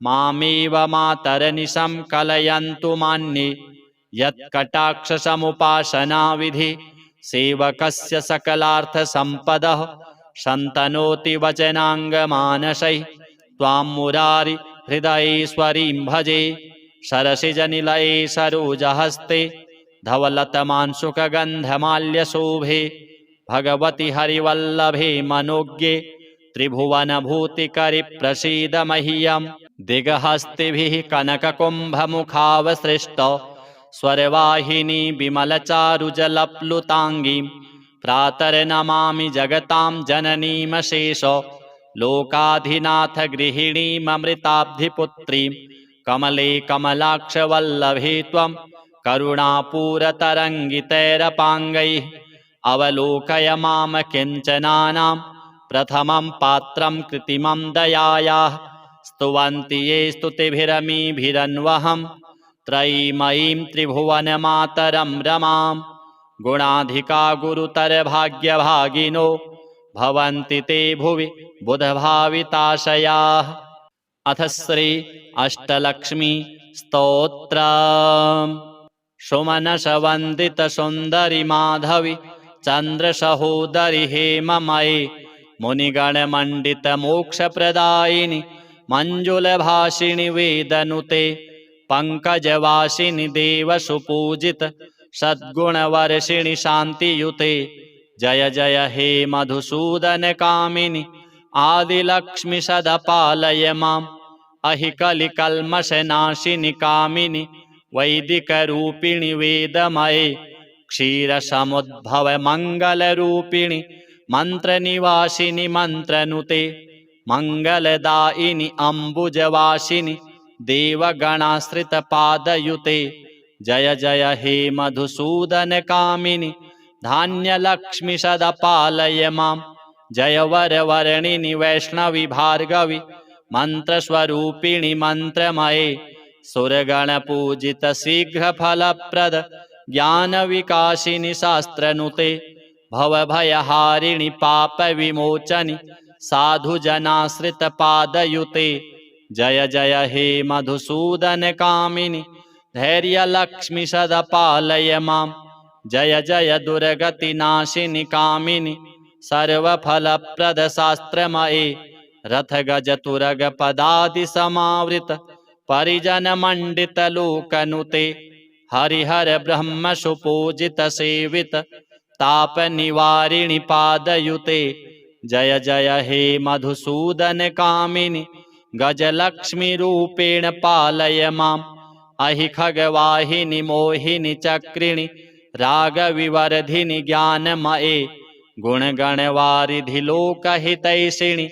मामेव मातरनिशं कलयन्तु मान्ये यत्कटाक्षसमुपासनाविधि सेवकस्य सकलार्थसम्पदः शन्तनोति वचनाङ्गमानसैः त्वां मुरारि हृदयेश्वरीं भजे शरसिजनिलये सरोजहस्ते धवलतमांशुकगन्धमाल्यशोभे भगवति हरिवल्लभे मनोज्ञे त्रिभुवनभूतिकरि प्रसीद मह्यम् दिगहस्तिभिः कनककुम्भमुखावसृष्ट स्वरवाहिनी विमलचारुजलप्लुताङ्गीं प्रातर्नमामि जगतां जननीमशेष लोकाधिनाथ गृहिणीममृताब्धिपुत्रीं कमले कमलाक्षवल्लभे त्वं करुणापूरतरङ्गितैरपाङ्गैः अवलोकय माम किञ्चनानां प्रथमं पात्रं कृत्रिमं दयायाः स्तुवन्ति ये स्तुतिभिरमीभिरन्वहं त्रयीमयीं त्रिभुवनमातरं रमां गुणाधिका गुरुतरभाग्यभागिनो भवन्ति ते भुवि बुधभाविताशयाः। अथ श्री अष्टलक्ष्मी स्तोत्रम्। सुमनसवन्दित सुन्दरि माधवी चन्द्रसहोदरि हेममये मुनिगणमण्डित मोक्षप्रदायिनि मञ्जुलभाषिणि वेदनुते पङ्कजवासिनि देवसुपूजित सद्गुणवर्षिणि शान्तियुते जय जय हे मधुसूदन कामिनि आदिलक्ष्मि सदा पालय माम् अहि कलिकल्मषनाशिनि कामिनि वैदिकरूपिणि वेदमये क्षीरसमुद्भव मङ्गलरूपिणि मन्त्रनिवासिनि मन्त्रनुते मङ्गलदायिनि अम्बुजवासिनि देवगणाश्रितपादयुते जय जय हे मधुसूदन कामिनि धान्यलक्ष्मि सदा पालय माम् जय वरवर्णिनि वैष्णवि भार्गवि मन्त्रस्वरूपिणि मन्त्रमये सुरगणपूजित शीघ्रफलप्रद ज्ञानविकासिनि शास्त्रनुते भवभयहारिणि पापविमोचनि साधुजनाश्रितपादयुते जय जय हे मधुसूदन कामिनि धैर्यलक्ष्मि सदा पालय माम् जय जय दुर्गतिनाशिनि कामिनि सर्वफलप्रद शास्त्रमये रथगजतुरगपदादिसमावृत परिजनमण्डितलोकनुते हरिहर ब्रह्म सुपूजित सेवित तापनिवारिणि पादयुते जय जय हे मधुसूदन कामिनि गजलक्ष्मी रूपेण पालय माम् अहि खगवाहिनि मोहिनि चक्रिणि रागविवर्धिनि ज्ञानमये गुणगणवारिधि लोकहितैषिणि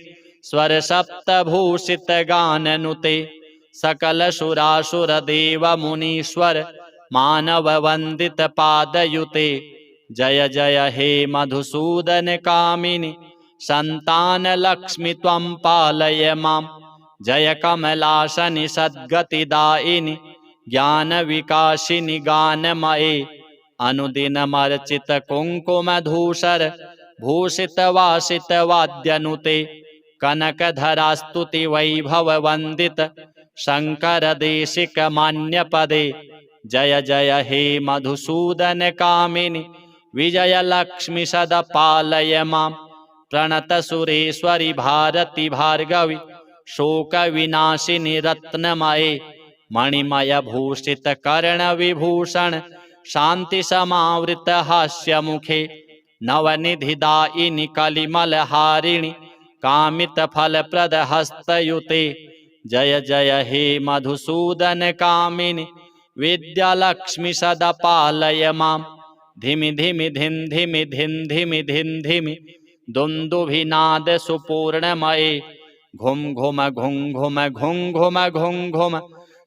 स्वरसप्तभूषित गाननुते सकलसुरासुरदेव मुनीश्वर मानववन्दित पादयुते जय जय हे मधुसूदन कामिनि सन्तानलक्ष्मि त्वं पालय माम् जय कमलासनि सद्गतिदायिनि ज्ञानविकासिनि गानमये अनुदिनमर्चित कुङ्कुमधूसर भूषितवासित वाद्यनुते कनकधरास्तुति वैभववन्दित शङ्करदेशिक मान्यपदे जय जय हे मधुसूदन कामिनि विजयलक्ष्मि सदा पालय माम् प्रणतसुरेश्वरि भारति भार्गवि शोकविनाशिनि रत्नमये मणिमयभूषित कर्णविभूषण शान्तिसमावृत हास्यमुखे नवनिधिदायिनि कलिमलहारिणि कामितफलप्रद हस्तयुते जय जय हे मधुसूदन कामिनि विद्यालक्ष्मि सदा पालय माम् धिमि धिमि धिं धिमि धिं धिमि धिं धिमि दुन्दुभिनाद सुपूर्णमये घुम घुम घुं घुम घुं घुम घुं घुम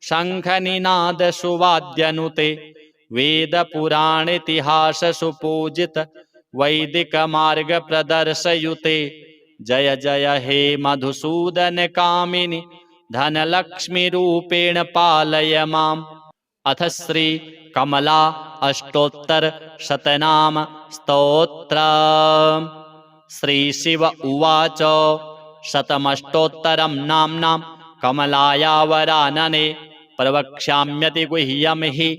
शङ्खनिनाद सुवाद्यनुते वेदपुराणेतिहास सुपूजित वैदिक मार्ग प्रदर्शयुते जय जय हे मधुसूदन कामिनि धनलक्ष्मी रूपेण पालय माम् अथ श्री कमला अष्टोत्तर शतनाम स्तोत्रम्। श्री शिव उवाच शतमष्टोत्तरं नाम्नां कमलाया वरानने प्रवक्ष्याम्यति गुह्यं हि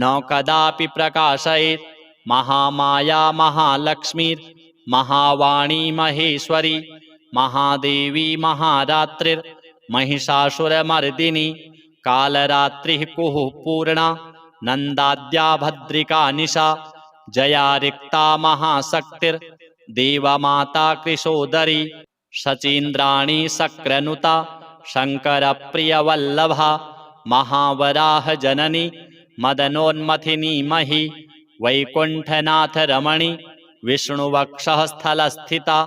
न कदापि प्रकाशयेत् महामाया महालक्ष्मीर् महावाणी महेश्वरी महादेवी महारात्रिर् महिषासुरमर्दिनी कालरात्रिः कुः पूर्णा नन्दाद्या भद्रिका निशा जया रिक्ता महाशक्तिर्देवमाता कृशोदरी शचीन्द्राणी शक्रनुता शङ्करप्रियवल्लभा महावराह जननी मदनोन्मथिनी मही वैकुण्ठनाथ रमणी विष्णुवक्षः स्थलस्थिता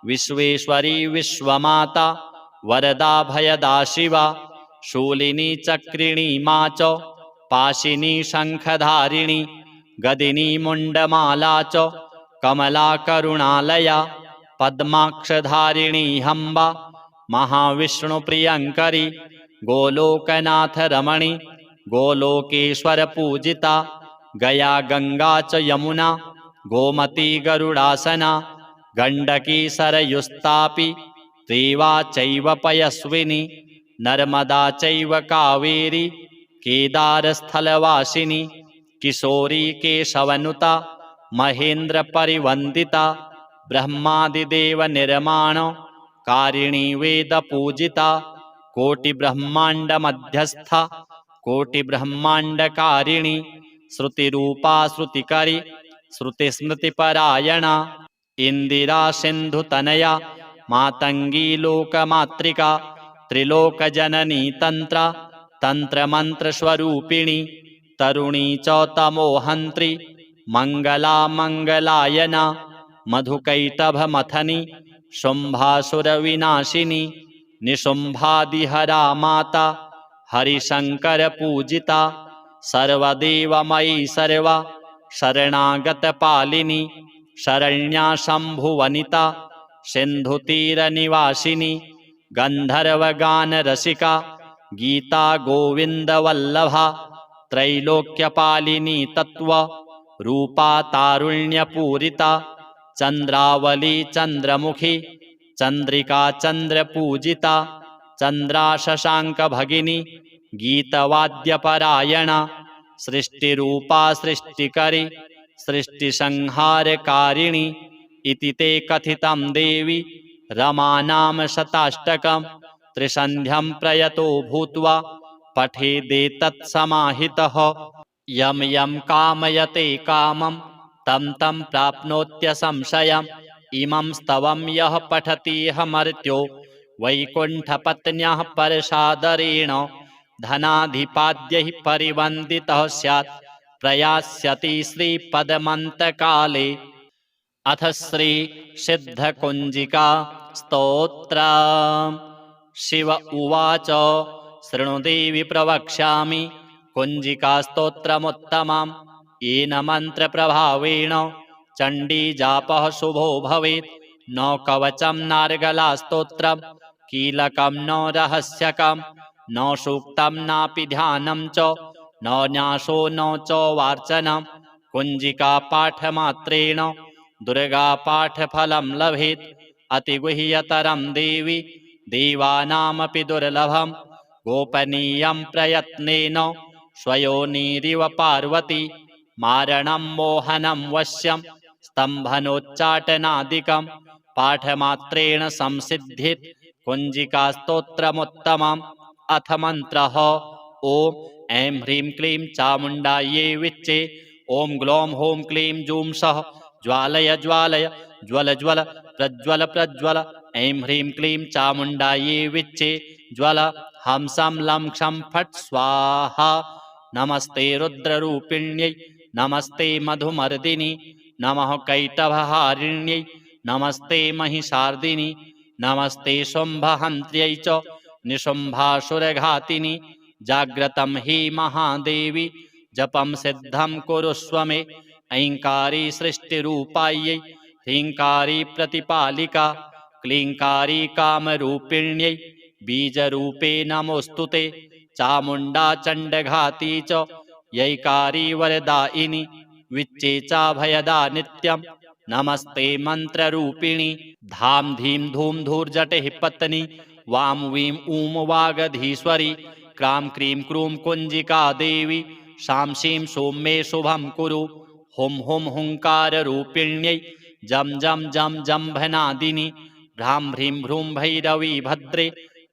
विश्वेश्वरी विश्वमाता वरदा भयदा शिवा शूलिनी चक्रिणी मा च पाशिनी शङ्खधारिणी गदिनी मुण्डमाला च कमला करुणालया पद्माक्षधारिणी हम्बा महाविष्णुप्रियङ्करी गोलोकनाथ रमणी गोलोकेश्वर पूजिता गया गंगा च यमुना गोमती गरुडासना गण्डकी सरयुस्तापि त्रिवा चैव पयस्विनी नर्मदा चैव कावेरी केदारस्थलवासिनी किशोरी केशवनुता महेन्द्र परिवन्दिता ब्रह्मादिदेव निर्माण कारिणी वेद पूजिता कोटिब्रह्माण्ड मध्यस्था कोटिब्रह्माण्डकारिणी श्रुतिरूपा श्रुतिकरी श्रुतिस्मृतिपरायणा इंदिरा सिन्धुतनया मातंगी लोकमातृका त्रिलोकजननी तंत्रा तंत्रमंत्रस्वरूपिणी तरुणी च तमोहंत्री मंगला मंगलायना मधुकैटभमथनी शुंभासुरविनाशिनी निशुंभादिहरा माता हरिशंकर पूजिता सर्वदेवमयी सर्वा शरणागतपालिनी शरण्या शंभुवनिता सिन्धुतीरनिवासिनी गन्धर्वगानरसिका गीता गोविन्दवल्लभा त्रैलोक्यपालिनी तत्त्व रूपा तारुण्यपूरिता चन्द्रावली चन्द्रमुखी चन्द्रिका चन्द्रपूजिता चन्द्रा शशाङ्कभगिनी गीतवाद्यपरायणा सृष्टिरूपा सृष्टिकरी सृष्टिसंहारकारिणी इति ते कथितं देवी रमानाम शताष्टकं त्रिसन्ध्यं प्रयतो भूत्वा पठेदेतत्समाहितः यं यं कामयते कामं तं तं प्राप्नोत्यसंशयम् इमं स्तवं यः पठतीह मर्त्यो वैकुण्ठपत्न्यः परसादरेण धनाधिपाद्यैः परिवन्दितः स्यात् प्रयास्यति श्रीपदमन्तकाले। अथ श्री सिद्धकुञ्जिका स्तोत्र। शिव उवाच शृणु देवि प्रवक्ष्यामि कुञ्जिकास्तोत्रमुत्तमम् येन मन्त्रप्रभावेण चण्डीजापः शुभो भवेत्। न कवचं नार्गलास्तोत्रं कीलकं न रहस्यकं न सूक्तं नापि ध्यानं च न न्यासो न च वार्चनं। कुञ्जिकापाठमात्रेण दुर्गापाठफलं लभेत्। अतिगुह्यतरं देवि देवानामपि दुर्लभं गोपनीयं प्रयत्नेन स्वयोनिरिव पार्वती। मारणं मोहनं वश्यं स्तम्भनोच्चाटनादिकं पाठमात्रेण संसिद्धित् कुञ्जिकास्तोत्रमुत्तमम्। अथ मन्त्रः ॐ ऐं ह्रीं क्लीं चामुण्डायै विच्चे ॐ ग्लौं हौं क्लीं जूं सः ज्वालय ज्वालय ज्वल ज्वल प्रज्वल प्रज्वल। ऐं ह्रीं क्लीं चामुण्डायै विच्चे ज्वल हंसं लं क्षं फट् स्वाहा। नमस्ते रुद्ररूपिण्यै नमस्ते मधुमर्दिनि नमः कैटभहारिण्यै नमस्ते महिषार्दिनि नमस्ते शुम्भहन्त्र्यै च निशुम्भासुरघातिनि। जाग्रतं हि महादेवी जपं सिद्धं कुरुष्व मे। ऐङ्कारी सृष्टिरूपायै ह्रीङ्कारी प्रतिपालिका क्लीङ्कारी कामरूपिण्यै बीजरूपे नमोऽस्तु ते। चामुण्डा चण्डघाती च यैकारी वरदायिनी विच्चे चाभयदा नित्यं नमस्ते मन्त्ररूपिणी। धाम धीं धूम धूर्जटिः पत्नी वां वीं ऊं वागधीश्वरी क्रां क्रीं क्रूं कुञ्जिका देवी शां शीं सों मे शुभं कुरु। हुं हुं हुङ्काररूपिण्यै जं जं जं जम्भनादिनि भ्रां ह्रीं भ्रूं भैरवी भद्रे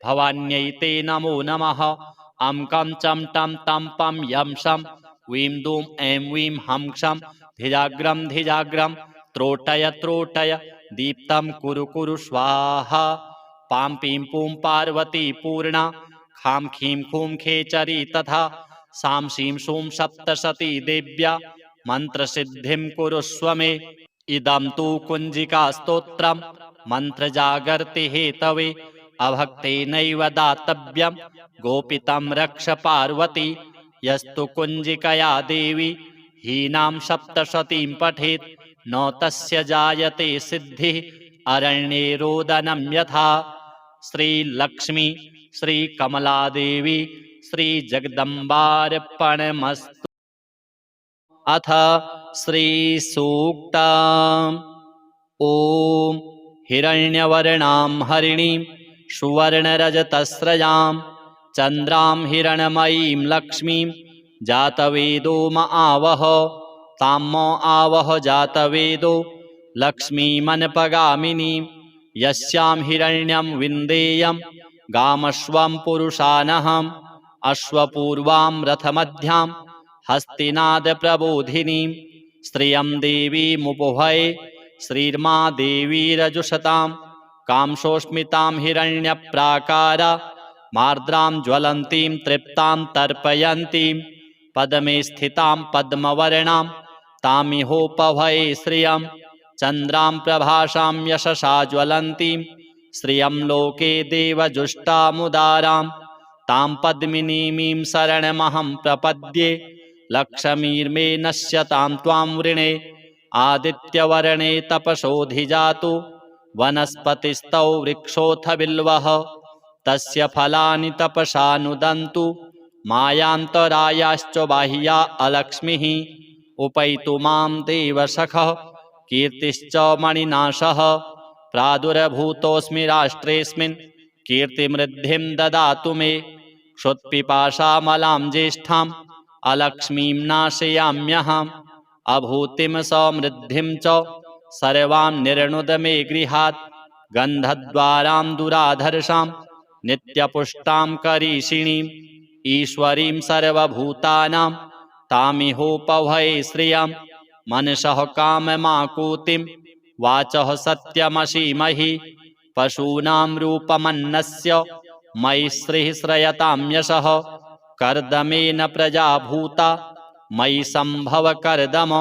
भवान्यै ते नमो नमः। अं कं चं टं तं पं यं शं वीं दूं ऐं वीं हं क्षं धिजाग्रं धिजाग्रं त्रोटय त्रोटय दीप्तं कुरु कुरु स्वाहा पां पीं पूं पार्वती पूर्णा खां खीं खूं खेचरी तथा सां शीं शूं सप्तशती देव्या मन्त्रसिद्धिं कुरुष्व मे इदं तु कुञ्जिकास्तोत्रं मन्त्रजागर्ति हेतवे अभक्तेनैव दातव्यं गोपितं रक्ष पार्वती यस्तु कुञ्जिकया देवी हीनां सप्तशतीं पठेत् न तस्य जायते सिद्धिः अरण्ये रोदनं यथा श्रीलक्ष्मी श्रीकमलादेवी श्रीजगदम्बार्पणमस्तु। अथ श्रीसूक्तम् ॐ हिरण्यवर्णां हरिणीं सुवर्णरजतस्रजां चन्द्रां हिरण्मयीं लक्ष्मीं जातवेदो म आवह तां म आवह जातवेदो लक्ष्मीमनपगामिनीं यस्यां हिरण्यं विन्देयं गामश्वं पुरुषानहम् अश्वपूर्वां रथमध्यां हस्तिनादप्रबोधिनीं श्रियं देवीमुपभये श्रीर्मा देवीरजुषतां कांसोऽस्मितां हिरण्यप्राकारा मार्द्रां ज्वलन्तीं तृप्तां तर्पयन्तीं पद्मे स्थितां पद्मवर्णां तामिहोपभये श्रियं चन्द्रां प्रभासां यशसा ज्वलन्तीं श्रियं लोके देवजुष्टामुदारां तां पद्मिनीमीं शरणमहं प्रपद्ये लक्ष्मीर्मे नश्यतां त्वां वृणे आदित्यवर्णे तपसोऽधिजातु वनस्पतिस्तौ वृक्षोऽथ बिल्वः तस्य फलानि तपसानुदन्तु मायान्तरायाश्च बाह्या अलक्ष्मीः उपैतु मां देवसखः कीर्तिश्च मणिनाशः प्रादुर्भूतोऽस्मि राष्ट्रेऽस्मिन् कीर्तिमृद्धिं ददातु मे क्षुत्पिपासामलां ज्येष्ठाम् अलक्ष्मीं नाशयाम्यहम् अभूतिं समृद्धिं च सर्वां निर्णुद मे गृहात् गन्धद्वारां दुराधर्षां नित्यपुष्टां करीषिणीम् ईश्वरीं सर्वभूतानां तामिहोपभये श्रियं मनसः काममाकुतिं वाचः सत्यमसीमहि पशूनां रूपमन्नस्य मयि श्रीः श्रयतां यशः कर्दमेन प्रजा भूता मयि सम्भव कर्दम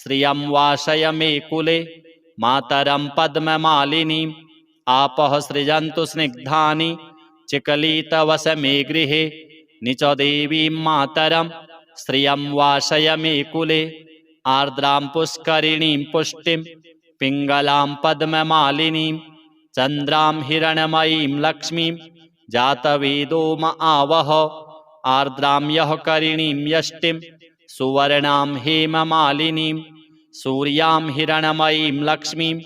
श्रियं वासय मे कुले मातरं पद्ममालिनीम् आपः सृजन्तु स्निग्धानि चिकलितवस मे गृहे निच देवीं मातरं श्रियं वासय मे कुले आर्द्रां पुष्करिणीं पुष्टिं पिङ्गलां पद्ममालिनीं चन्द्रां हिरण्मयीं लक्ष्मीं जातवेदो म आवह आर्द्रां यः करिणीं यष्टिं सुवर्णां हेममालिनीं सूर्यां हिरण्मयीं लक्ष्मीं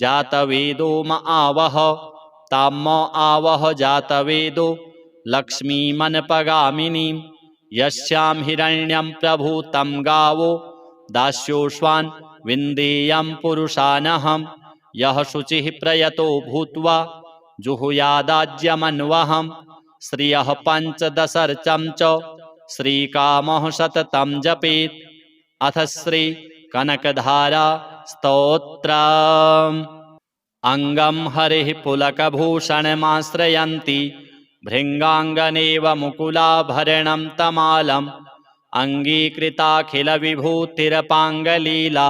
जातवेदो म आवह तां म आवह जातवेदो लक्ष्मीमनपगामिनीं यस्यां हिरण्यं प्रभूतं गावो दास्योऽश्वान् विन्देयं पुरुषानहम् यः शुचिः प्रयतो भूत्वा जुहुयादाज्यमन्वहम् श्रियः पञ्चदशर्चं च श्रीकामः सततं जपेत्। अथ श्री कनकधारा स्तोत्रम् अङ्गं हरिः पुलकभूषणमाश्रयन्ति भृङ्गाङ्गनेव मुकुलाभरणं तमालम् अङ्गीकृताखिलविभूतिरपाङ्गलीला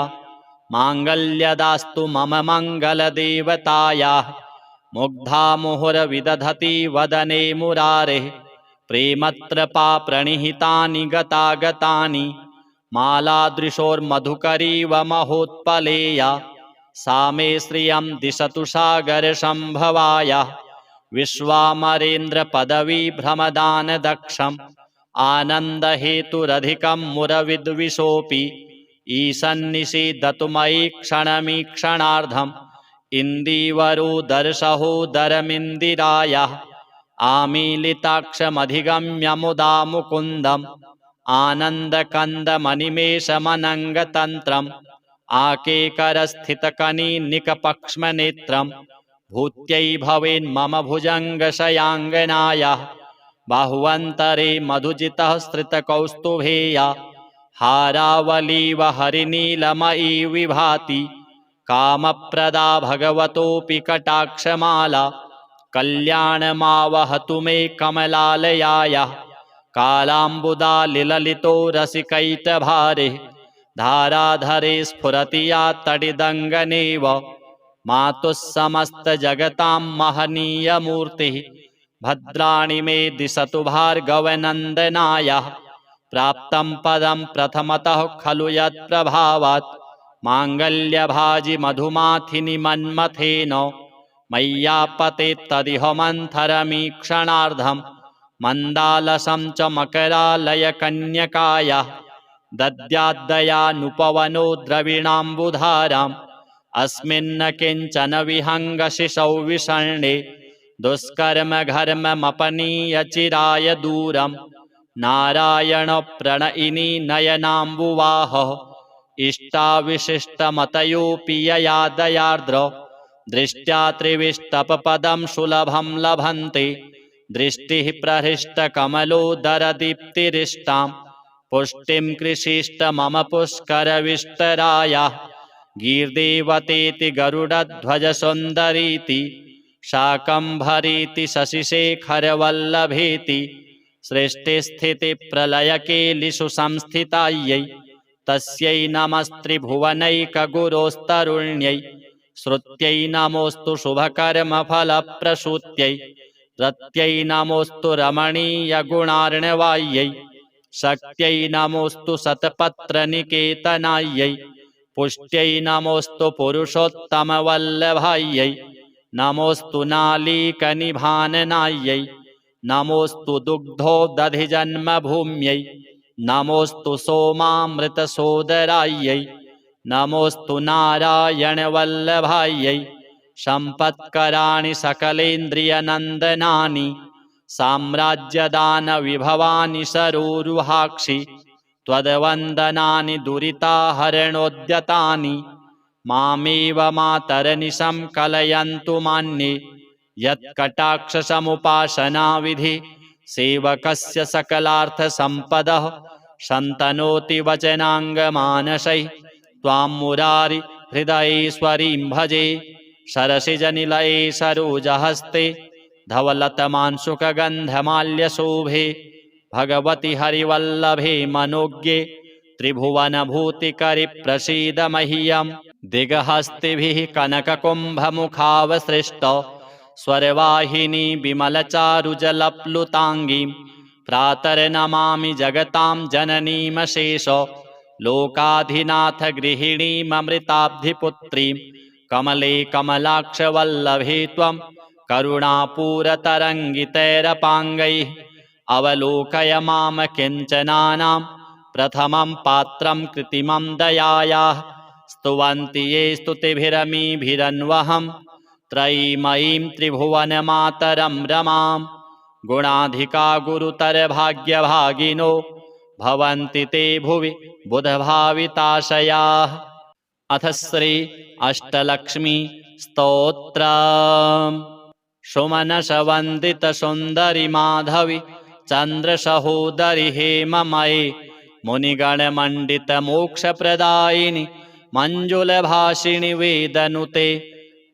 माङ्गल्यदास्तु मम मङ्गलदेवतायाः मुग्धा मुहुरविदधति वदने मुरारेः प्रेमत्रपा प्रणिहितानि गतागतानि मालादृशोर्मधुकरीव महोत्पलेया सा मे श्रियं दिशतु सागरसम्भवायाः विश्वामरेन्द्रपदवीभ्रमदानदक्षम् आनन्दहेतुरधिकं मुरविद्विषोऽपि ईशन्निषीदतु मयि क्षणमीक्षणार्धम् इन्दीवरोदरसहोदरमिन्दिरायाः आमीलिताक्षमधिगम्य मुदा मुकुन्दम् आनन्दकन्दमनिमेषमनङ्गतन्त्रम् आकेकरस्थितकनीनिकपक्ष्मनेत्रम् भूत्यै भवेन्मम भुजङ्गशयाङ्गनायाः बाहुवन्तरे मधुजितः श्रितकौस्तुभेया हारावलीव हरिनीलमयी विभाति कामप्रदा भगवतोऽपि कटाक्षमाला कल्याणमावहतु मे कमलालयायाः कालाम्बुदालिललितो रसिकैटभारे धाराधरे स्फुरति या तडिदङ्गनेव मातुः समस्तजगतां महनीयमूर्तिः भद्राणि मे दिशतु भार्गवनन्दनायाः प्राप्तं पदं प्रथमतः खलु यत्प्रभावात् माङ्गल्यभाजि मधुमाथिनि मन्मथेन मय्यापते तदिह मन्थरमीक्षणार्धं मन्दालसं च मकरालयकन्यकायाः दद्याद्दयानुपवनो द्रविणाम्बुधाराम् अस्मिन्न किञ्चन विहङ्गशिशौ विषण्णे दुष्कर्मघर्ममपनीय चिराय दूरं नारायणप्रणयिनी नयनाम्बुवाहः इष्टाविशिष्टमतयोऽपि यया दयार्द्र दृष्ट्या त्रिविष्टपपदं सुलभं लभन्ते दृष्टिः प्रहृष्टकमलोदरदीप्तिरिष्टां पुष्टिं कृषिष्ट मम पुष्करविष्टरायाः गीर्देवतेति गरुडध्वजसुन्दरीति शाकम्भरीति शशिशेखरवल्लभेति सृष्टिस्थितिप्रलयकेलिषु संस्थितायै तस्यै नमस्त्रिभुवनैकगुरोस्तरुण्यै श्रुत्यै नमोऽस्तु शुभकर्मफलप्रसूत्यै रत्यै नमोऽस्तु रमणीयगुणार्णवायै शक्त्यै नमोऽस्तु शतपत्रनिकेतनायै पुष्ट्यै नमोऽस्तु पुरुषोत्तमवल्लभायै नमोऽस्तु नालीकनिभाननायै नमोऽस्तु दुग्धोदधिजन्मभूम्यै नमोऽस्तु सोमामृतसोदरायै नमोऽस्तु नारायणवल्लभायै सम्पत्कराणि सकलेन्द्रियनन्दनानि साम्राज्यदानविभवानि सरोरुहाक्षि त्वद्वन्दनानि दुरिताहरणोद्यतानि मामेव मातरनिशं कलयन्तु मान्ये यत्कटाक्षसमुपासनाविधि सेवकस्य सकलार्थसम्पदः शन्तनोति वचनाङ्गमानसैः त्वां मुरारि हृदयेश्वरीं भजे सरसिजनिलये सरोजहस्ते धवलतमांशुकगन्धमाल्यशोभे भगवति हरिवल्लभे मनोज्ञे त्रिभुवनभूतिकरि प्रसीद मह्यं दिगहस्तिभिः कनककुम्भमुखावसृष्ट स्वरवाहिनी विमलचारुजलप्लुताङ्गीं प्रातर्नमामि जगतां जननीमशेष लोकाधिनाथ गृहिणीममृताब्धिपुत्रीं कमले कमलाक्षवल्लभे त्वं करुणापूरतरङ्गितैरपाङ्गैः अवलोकय माम किञ्चनानां प्रथमं पात्रं कृत्रिमं दयायाः स्तुवन्ति ये स्तुतिभिरमीभिरन्वहं त्रयीमयीं त्रिभुवनमातरं रमां गुणाधिका गुरुतरभाग्यभागिनो भवन्ति ते भुवि बुधभाविताशयाः। अथ श्री अष्टलक्ष्मी स्तोत्रम्। सुमनसवन्दितसुन्दरि माधवि चन्द्रसहोदरि हेममये मुनिगणमण्डितमोक्षप्रदायिनि मञ्जुलभाषिणि वेदनुते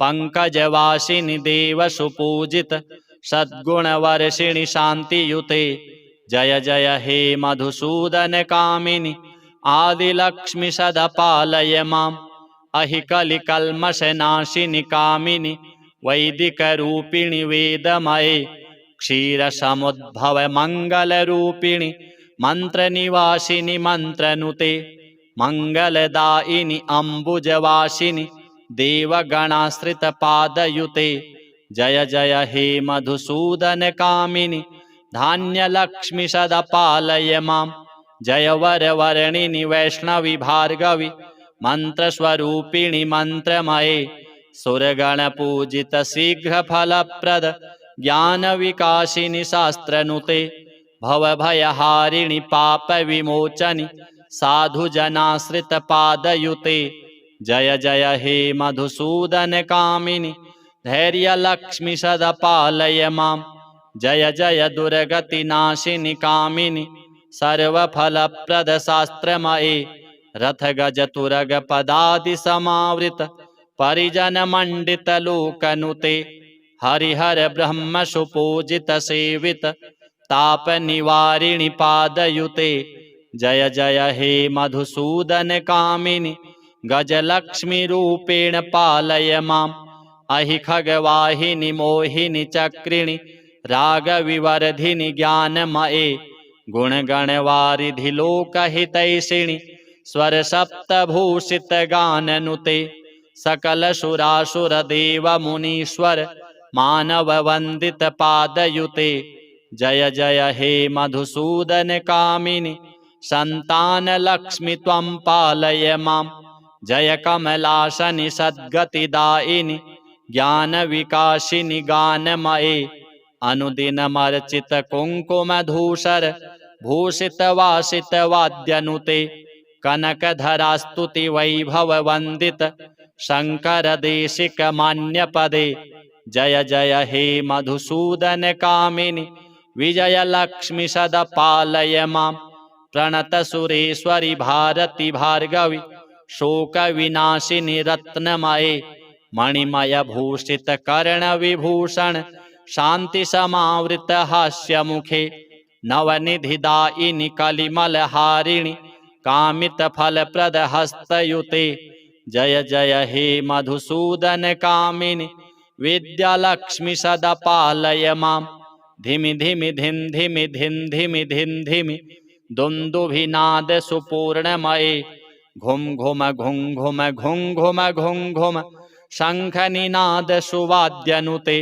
पङ्कजवासिनि देवसुपूजित सद्गुणवर्षिणि शान्तियुते जय जय हे मधुसूदनकामिनि आदिलक्ष्मि सदपालय माम् अहि कलिकल्मषनाशिनि कामिनि वैदिकरूपिणि वेदमये क्षीरसमुद्भव मङ्गलरूपिणि मन्त्रनिवासिनि मन्त्रनुते मङ्गलदायिनि अम्बुजवासिनि देवगणाश्रितपादयुते जय जय हे मधुसूदनकामिनि धान्यलक्ष्मि सदपालय माम् जय वरवर्णिनि वैष्णवि भार्गवि मन्त्रस्वरूपिणि मन्त्रमये सुरगणपूजित शीघ्रफलप्रद ज्ञानविकासिनि शास्त्रनुते भवभयहारिणि पापविमोचनि साधुजनाश्रितपादयुते जय जय हे मधुसूदनकामिनि धैर्यलक्ष्मि सदपालय माम् जय जय दुर्गति नाशिनी कामिनी सर्वफलप्रद शास्त्रमयी रथ गज तुरग पदादि समावृत परिजन मंडित लोकनुते हरिहर ब्रह्म सुपूजित सेवित ताप निवारिणि पादयुते जय जय हे मधुसूदन कामिनी गजलक्ष्मी रूपेण पालय माम् अहि खगवाहिनि मोहिनि चक्रिणि रागविवर्धिनि ज्ञानमये गुणगणवारिधि लोकहितैषिणि स्वरसप्तभूषित गाननुते सकल सुरासुर देव मुनीश्वर मानव वंदित पादयुते जय जय हे मधुसूदन कामिनी संतान लक्ष्मी त्वं पालय माम् जय कमलासनि सद्गतिदायिनि ज्ञान विकासिनि गानमये अनुदिनमर्चित कुङ्कुमधूसर भूषित वासित वाद्यनुते कनकधरा स्तुति वैभव वंदित शंकर देशिक मान्य पदे जय जय हे मधुसूदन कामिनी विजय लक्ष्मी सदा पालय माम् प्रणत सुरेश्वरी भारती भार्गवी शोक विनाशिनी रत्नमये मणिमय भूषित कर्ण विभूषण शांति समावृत हास्य मुखे नवनिधिदायिनी कलिमल हारिणी कामित फल प्रद हस्तयुते जय जय हे मधुसूदन कामिनी विद्यालक्ष्मी सदा पालय माम् धिमि धिमि धिन धिमि धिन धिमि धिन धिमि दुन्दुभिनाद सुपूर्णमये घुम घुम घुम घुम घुम घुम घुम घुम शंख निनाद सुवाद्यनुते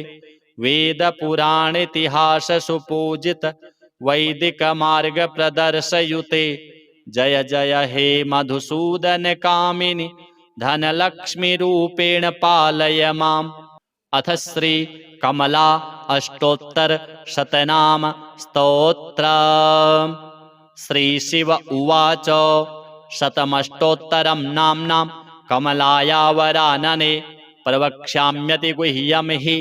वेद पुराण इतिहास सुपूजित वैदिक मार्ग प्रदर्शयुते जय जय हे मधुसूदन कामिनी धनलक्ष्मी रूपेण पालय माम् अथ श्री कमला अष्टोत्तर शतनाम स्तोत्र श्री शिव उवाच शतमष्टोत्तरं नाम्नां कमलाया वरानने प्रवक्ष्याम्यति गुह्यं हि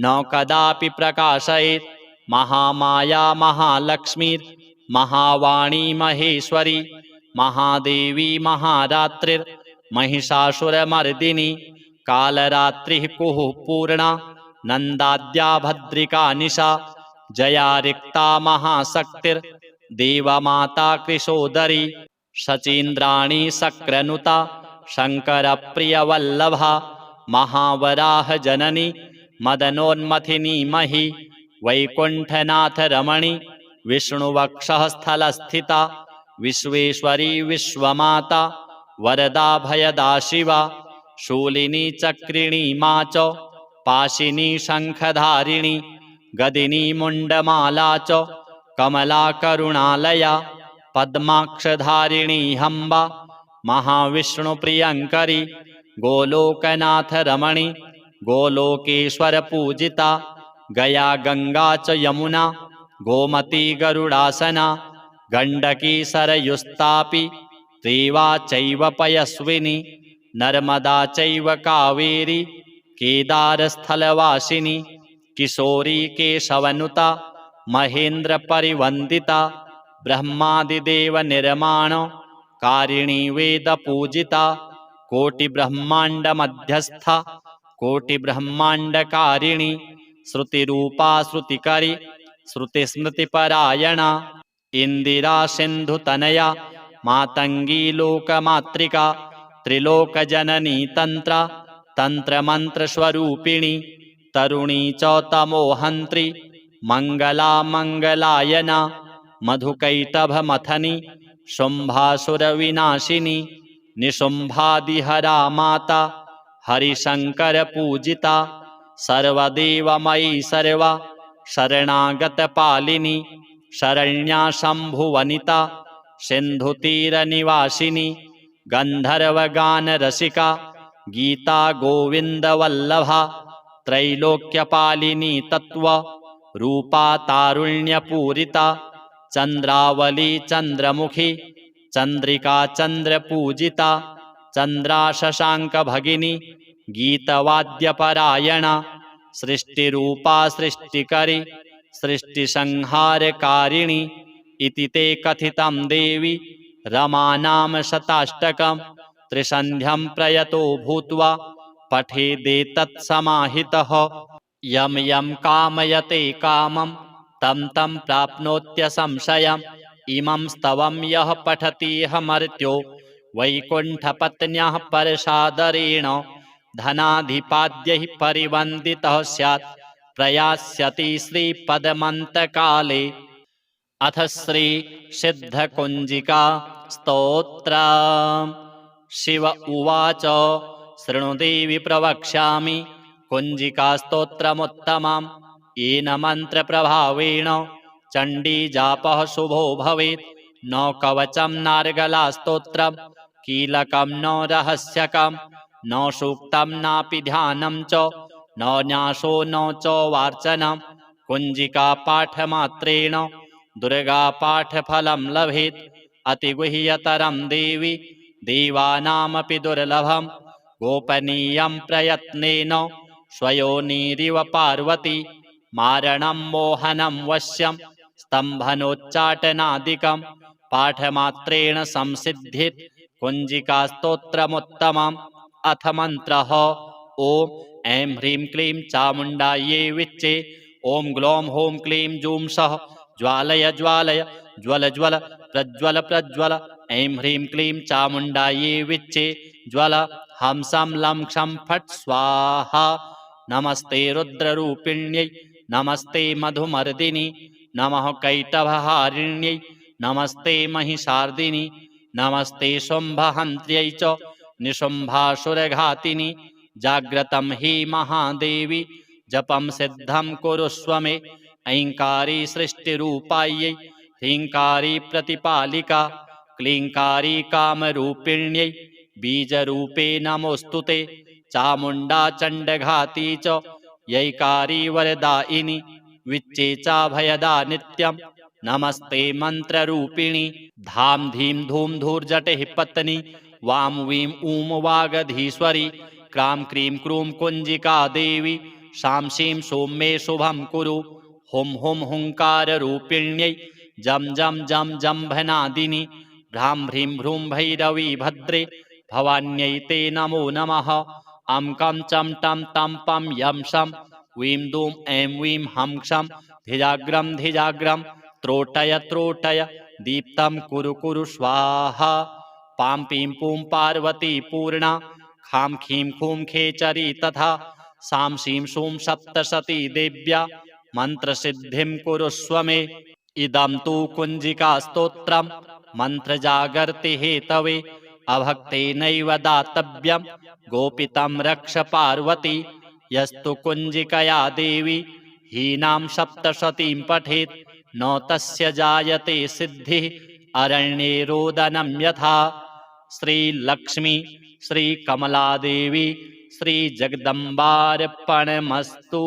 न कदापि प्रकाशयेत् महामाया महालक्ष्मीर् महावाणी महेश्वरी महादेवी महारात्रिर् महिषासुरमर्दिनी कालरात्रिः कुः पूर्णा नंदाद्या भद्रिका निशा जया रिक्ता महाशक्तिर् देवमाता कृशोदरी शचीन्द्राणी शक्रनुता शङ्करप्रियवल्लभा महावराह जननी मदनोन्मथिनी मही वैकुण्ठनाथ रमणी विष्णुवक्षः स्थलस्थिता विश्वेश्वरी विश्वमाता वरदा भयदा शिवा शूलिनी चक्रिणी मा च पाशिनी शङ्खधारिणी गदिनी मुण्डमाला च कमला करुणालया पद्माक्षधारिणी हम्बा महाविष्णुप्रियङ्करी गोलोकनाथ रमणी गोलोकेश्वर पूजिता गया गंगा च यमुना गोमती गरुडासना गण्डकी सरयुस्तापि त्रिवा चैव पयस्विनी नर्मदा चैव कावेरी केदारस्थलवासिनी किशोरी केशवनुता महेन्द्र परिवन्दिता ब्रह्मादिदेव निर्माण कारिणी वेद पूजिता कोटि ब्रह्मांड मध्यस्था कोटि ब्रह्मांड कारिणी श्रुतिरूपा श्रुतिकरी श्रुति स्मृति परायणा इंदिरा सिंधुतनया मातंगी लोकमात्रिका त्रिलोक जननी तंत्रा तंत्र मंत्र स्वरूपिणी तरुणी च तमोहंत्री मंगला मंगलायना मधुकैटभ मथनी शुंभासुर विनाशिनी निशुंभादिहरा माता हरिशंकर पूजिता सर्वदेवमयी सर्वा शरणागत पालिनी शरण्या शंभुवनिता सिंधुतीर निवासिनी गंधर्वगान रसिका गीता गोविंद वल्लभा त्रैलोक्यपालिनी तत्व रूपा तारुण्यपूरिता चंद्रावली चंद्रमुखी चंद्रिका चंद्र पूजिता चंद्रा शशांक भगिनी गीतवाद्यपरायणा सृष्टिरूपा सृष्टिकरी सृष्टिसंहारकारिणि इति ते कथितं देवी रमानाम शताष्टकं त्रिसन्ध्यं प्रयतो भूत्वा पठेदेतत् समाहितः यं यं कामयते कामं तं तं प्राप्नोत्यसंशयम् इमं स्तवं यः पठतीह मर्त्यो वैकुण्ठपत्न्यः परसादरेण धनाधिपाद्यैः परिवन्दितः स्यात् प्रयास्यति श्रीपदमन्तकाले। अथ श्री सिद्धकुञ्जिका स्तोत्र। शिव उवाच शृणु देवि प्रवक्ष्यामि कुञ्जिकास्तोत्रमुत्तमं येन मन्त्रप्रभावेण चण्डीजापः शुभो भवेत्। न कवचं नार्गलास्तोत्रं कीलकं न रहस्यकं न सूक्तं नापि ध्यानं च न न्यासो न च वार्चनं कुञ्जिकापाठमात्रेण दुर्गापाठफलं लभेत्। अतिगुह्यतरं देवि देवानामपि दुर्लभं गोपनीयं प्रयत्नेन स्वयोनिरिव पार्वती मारणं मोहनं वश्यं स्तम्भनोच्चाटनादिकं पाठमात्रेण संसिद्धित् कुञ्जिकास्तोत्रमुत्तमम्। अथ मन्त्रः ॐ ऐं ह्रीं क्लीं चामुण्डायै विच्चे ॐ ग्लौं हौं क्लीं जूं सः ज्वालय ज्वालय ज्वल ज्वल प्रज्वल प्रज्वल ऐं ह्रीं क्लीं चामुण्डायै विच्चे ज्वल हंसं लं क्षं फट् स्वाहा। नमस्ते रुद्ररूपिण्यै नमस्ते मधुमर्दिनि नमः कैटभहारिण्यै नमस्ते महिषार्दिनि नमस्ते शुम्भहन्त्र्यै च निशुम्भासुरघातिनि। जाग्रतं हि महादेवी जपं सिद्धं कुरुष्व मे ऐङ्कारी सृष्टिरूपायै ह्रीङ्कारी प्रतिपालिका क्लीङ्कारी कामरूपिण्यै बीजरूपे नमोऽस्तु ते। चामुण्डा चण्डघाती च यैकारी वरदायिनी विच्चे चाभयदा नित्यं नमस्ते मन्त्ररूपिणी। धाम धीं धूम धूर्जटिः पत्नी वां वीं ऊं वागधीश्वरी क्रां क्रीं क्रूं कुञ्जिका देवी शां शीं सौम्ये शुभं कुरु। हुं हुं हुङ्काररूपिण्यै जं जं जं जम्भनादिनि भ्रां ह्रीं भ्रूं भैरवी भद्रे भवान्यै ते नमो नमः। अं कं चं टं तं पं यं शं वीं दूं ऐं वीं हं क्षं धिजाग्रं धिजाग्रं त्रोटय त्रोटय दीप्तं कुरु कुरु स्वाहा। पां पीं पूं पार्वती पूर्णा खां खीं खूं खेचरी तथा सां शीं शूं सप्तशती देव्या मन्त्रसिद्धिं कुरुष्व मे। इदं तु कुञ्जिकास्तोत्रं मन्त्रजागर्ति हेतवे अभक्तेनैव दातव्यं गोपितं रक्ष पार्वती। यस्तु कुञ्जिकया देवी हीनां सप्तशतीं पठेत् न तस्य जायते सिद्धिः अरण्ये रोदनं यथा। श्रीलक्ष्मी श्रीकमलादेवी श्रीजगदम्बार्पणमस्तु।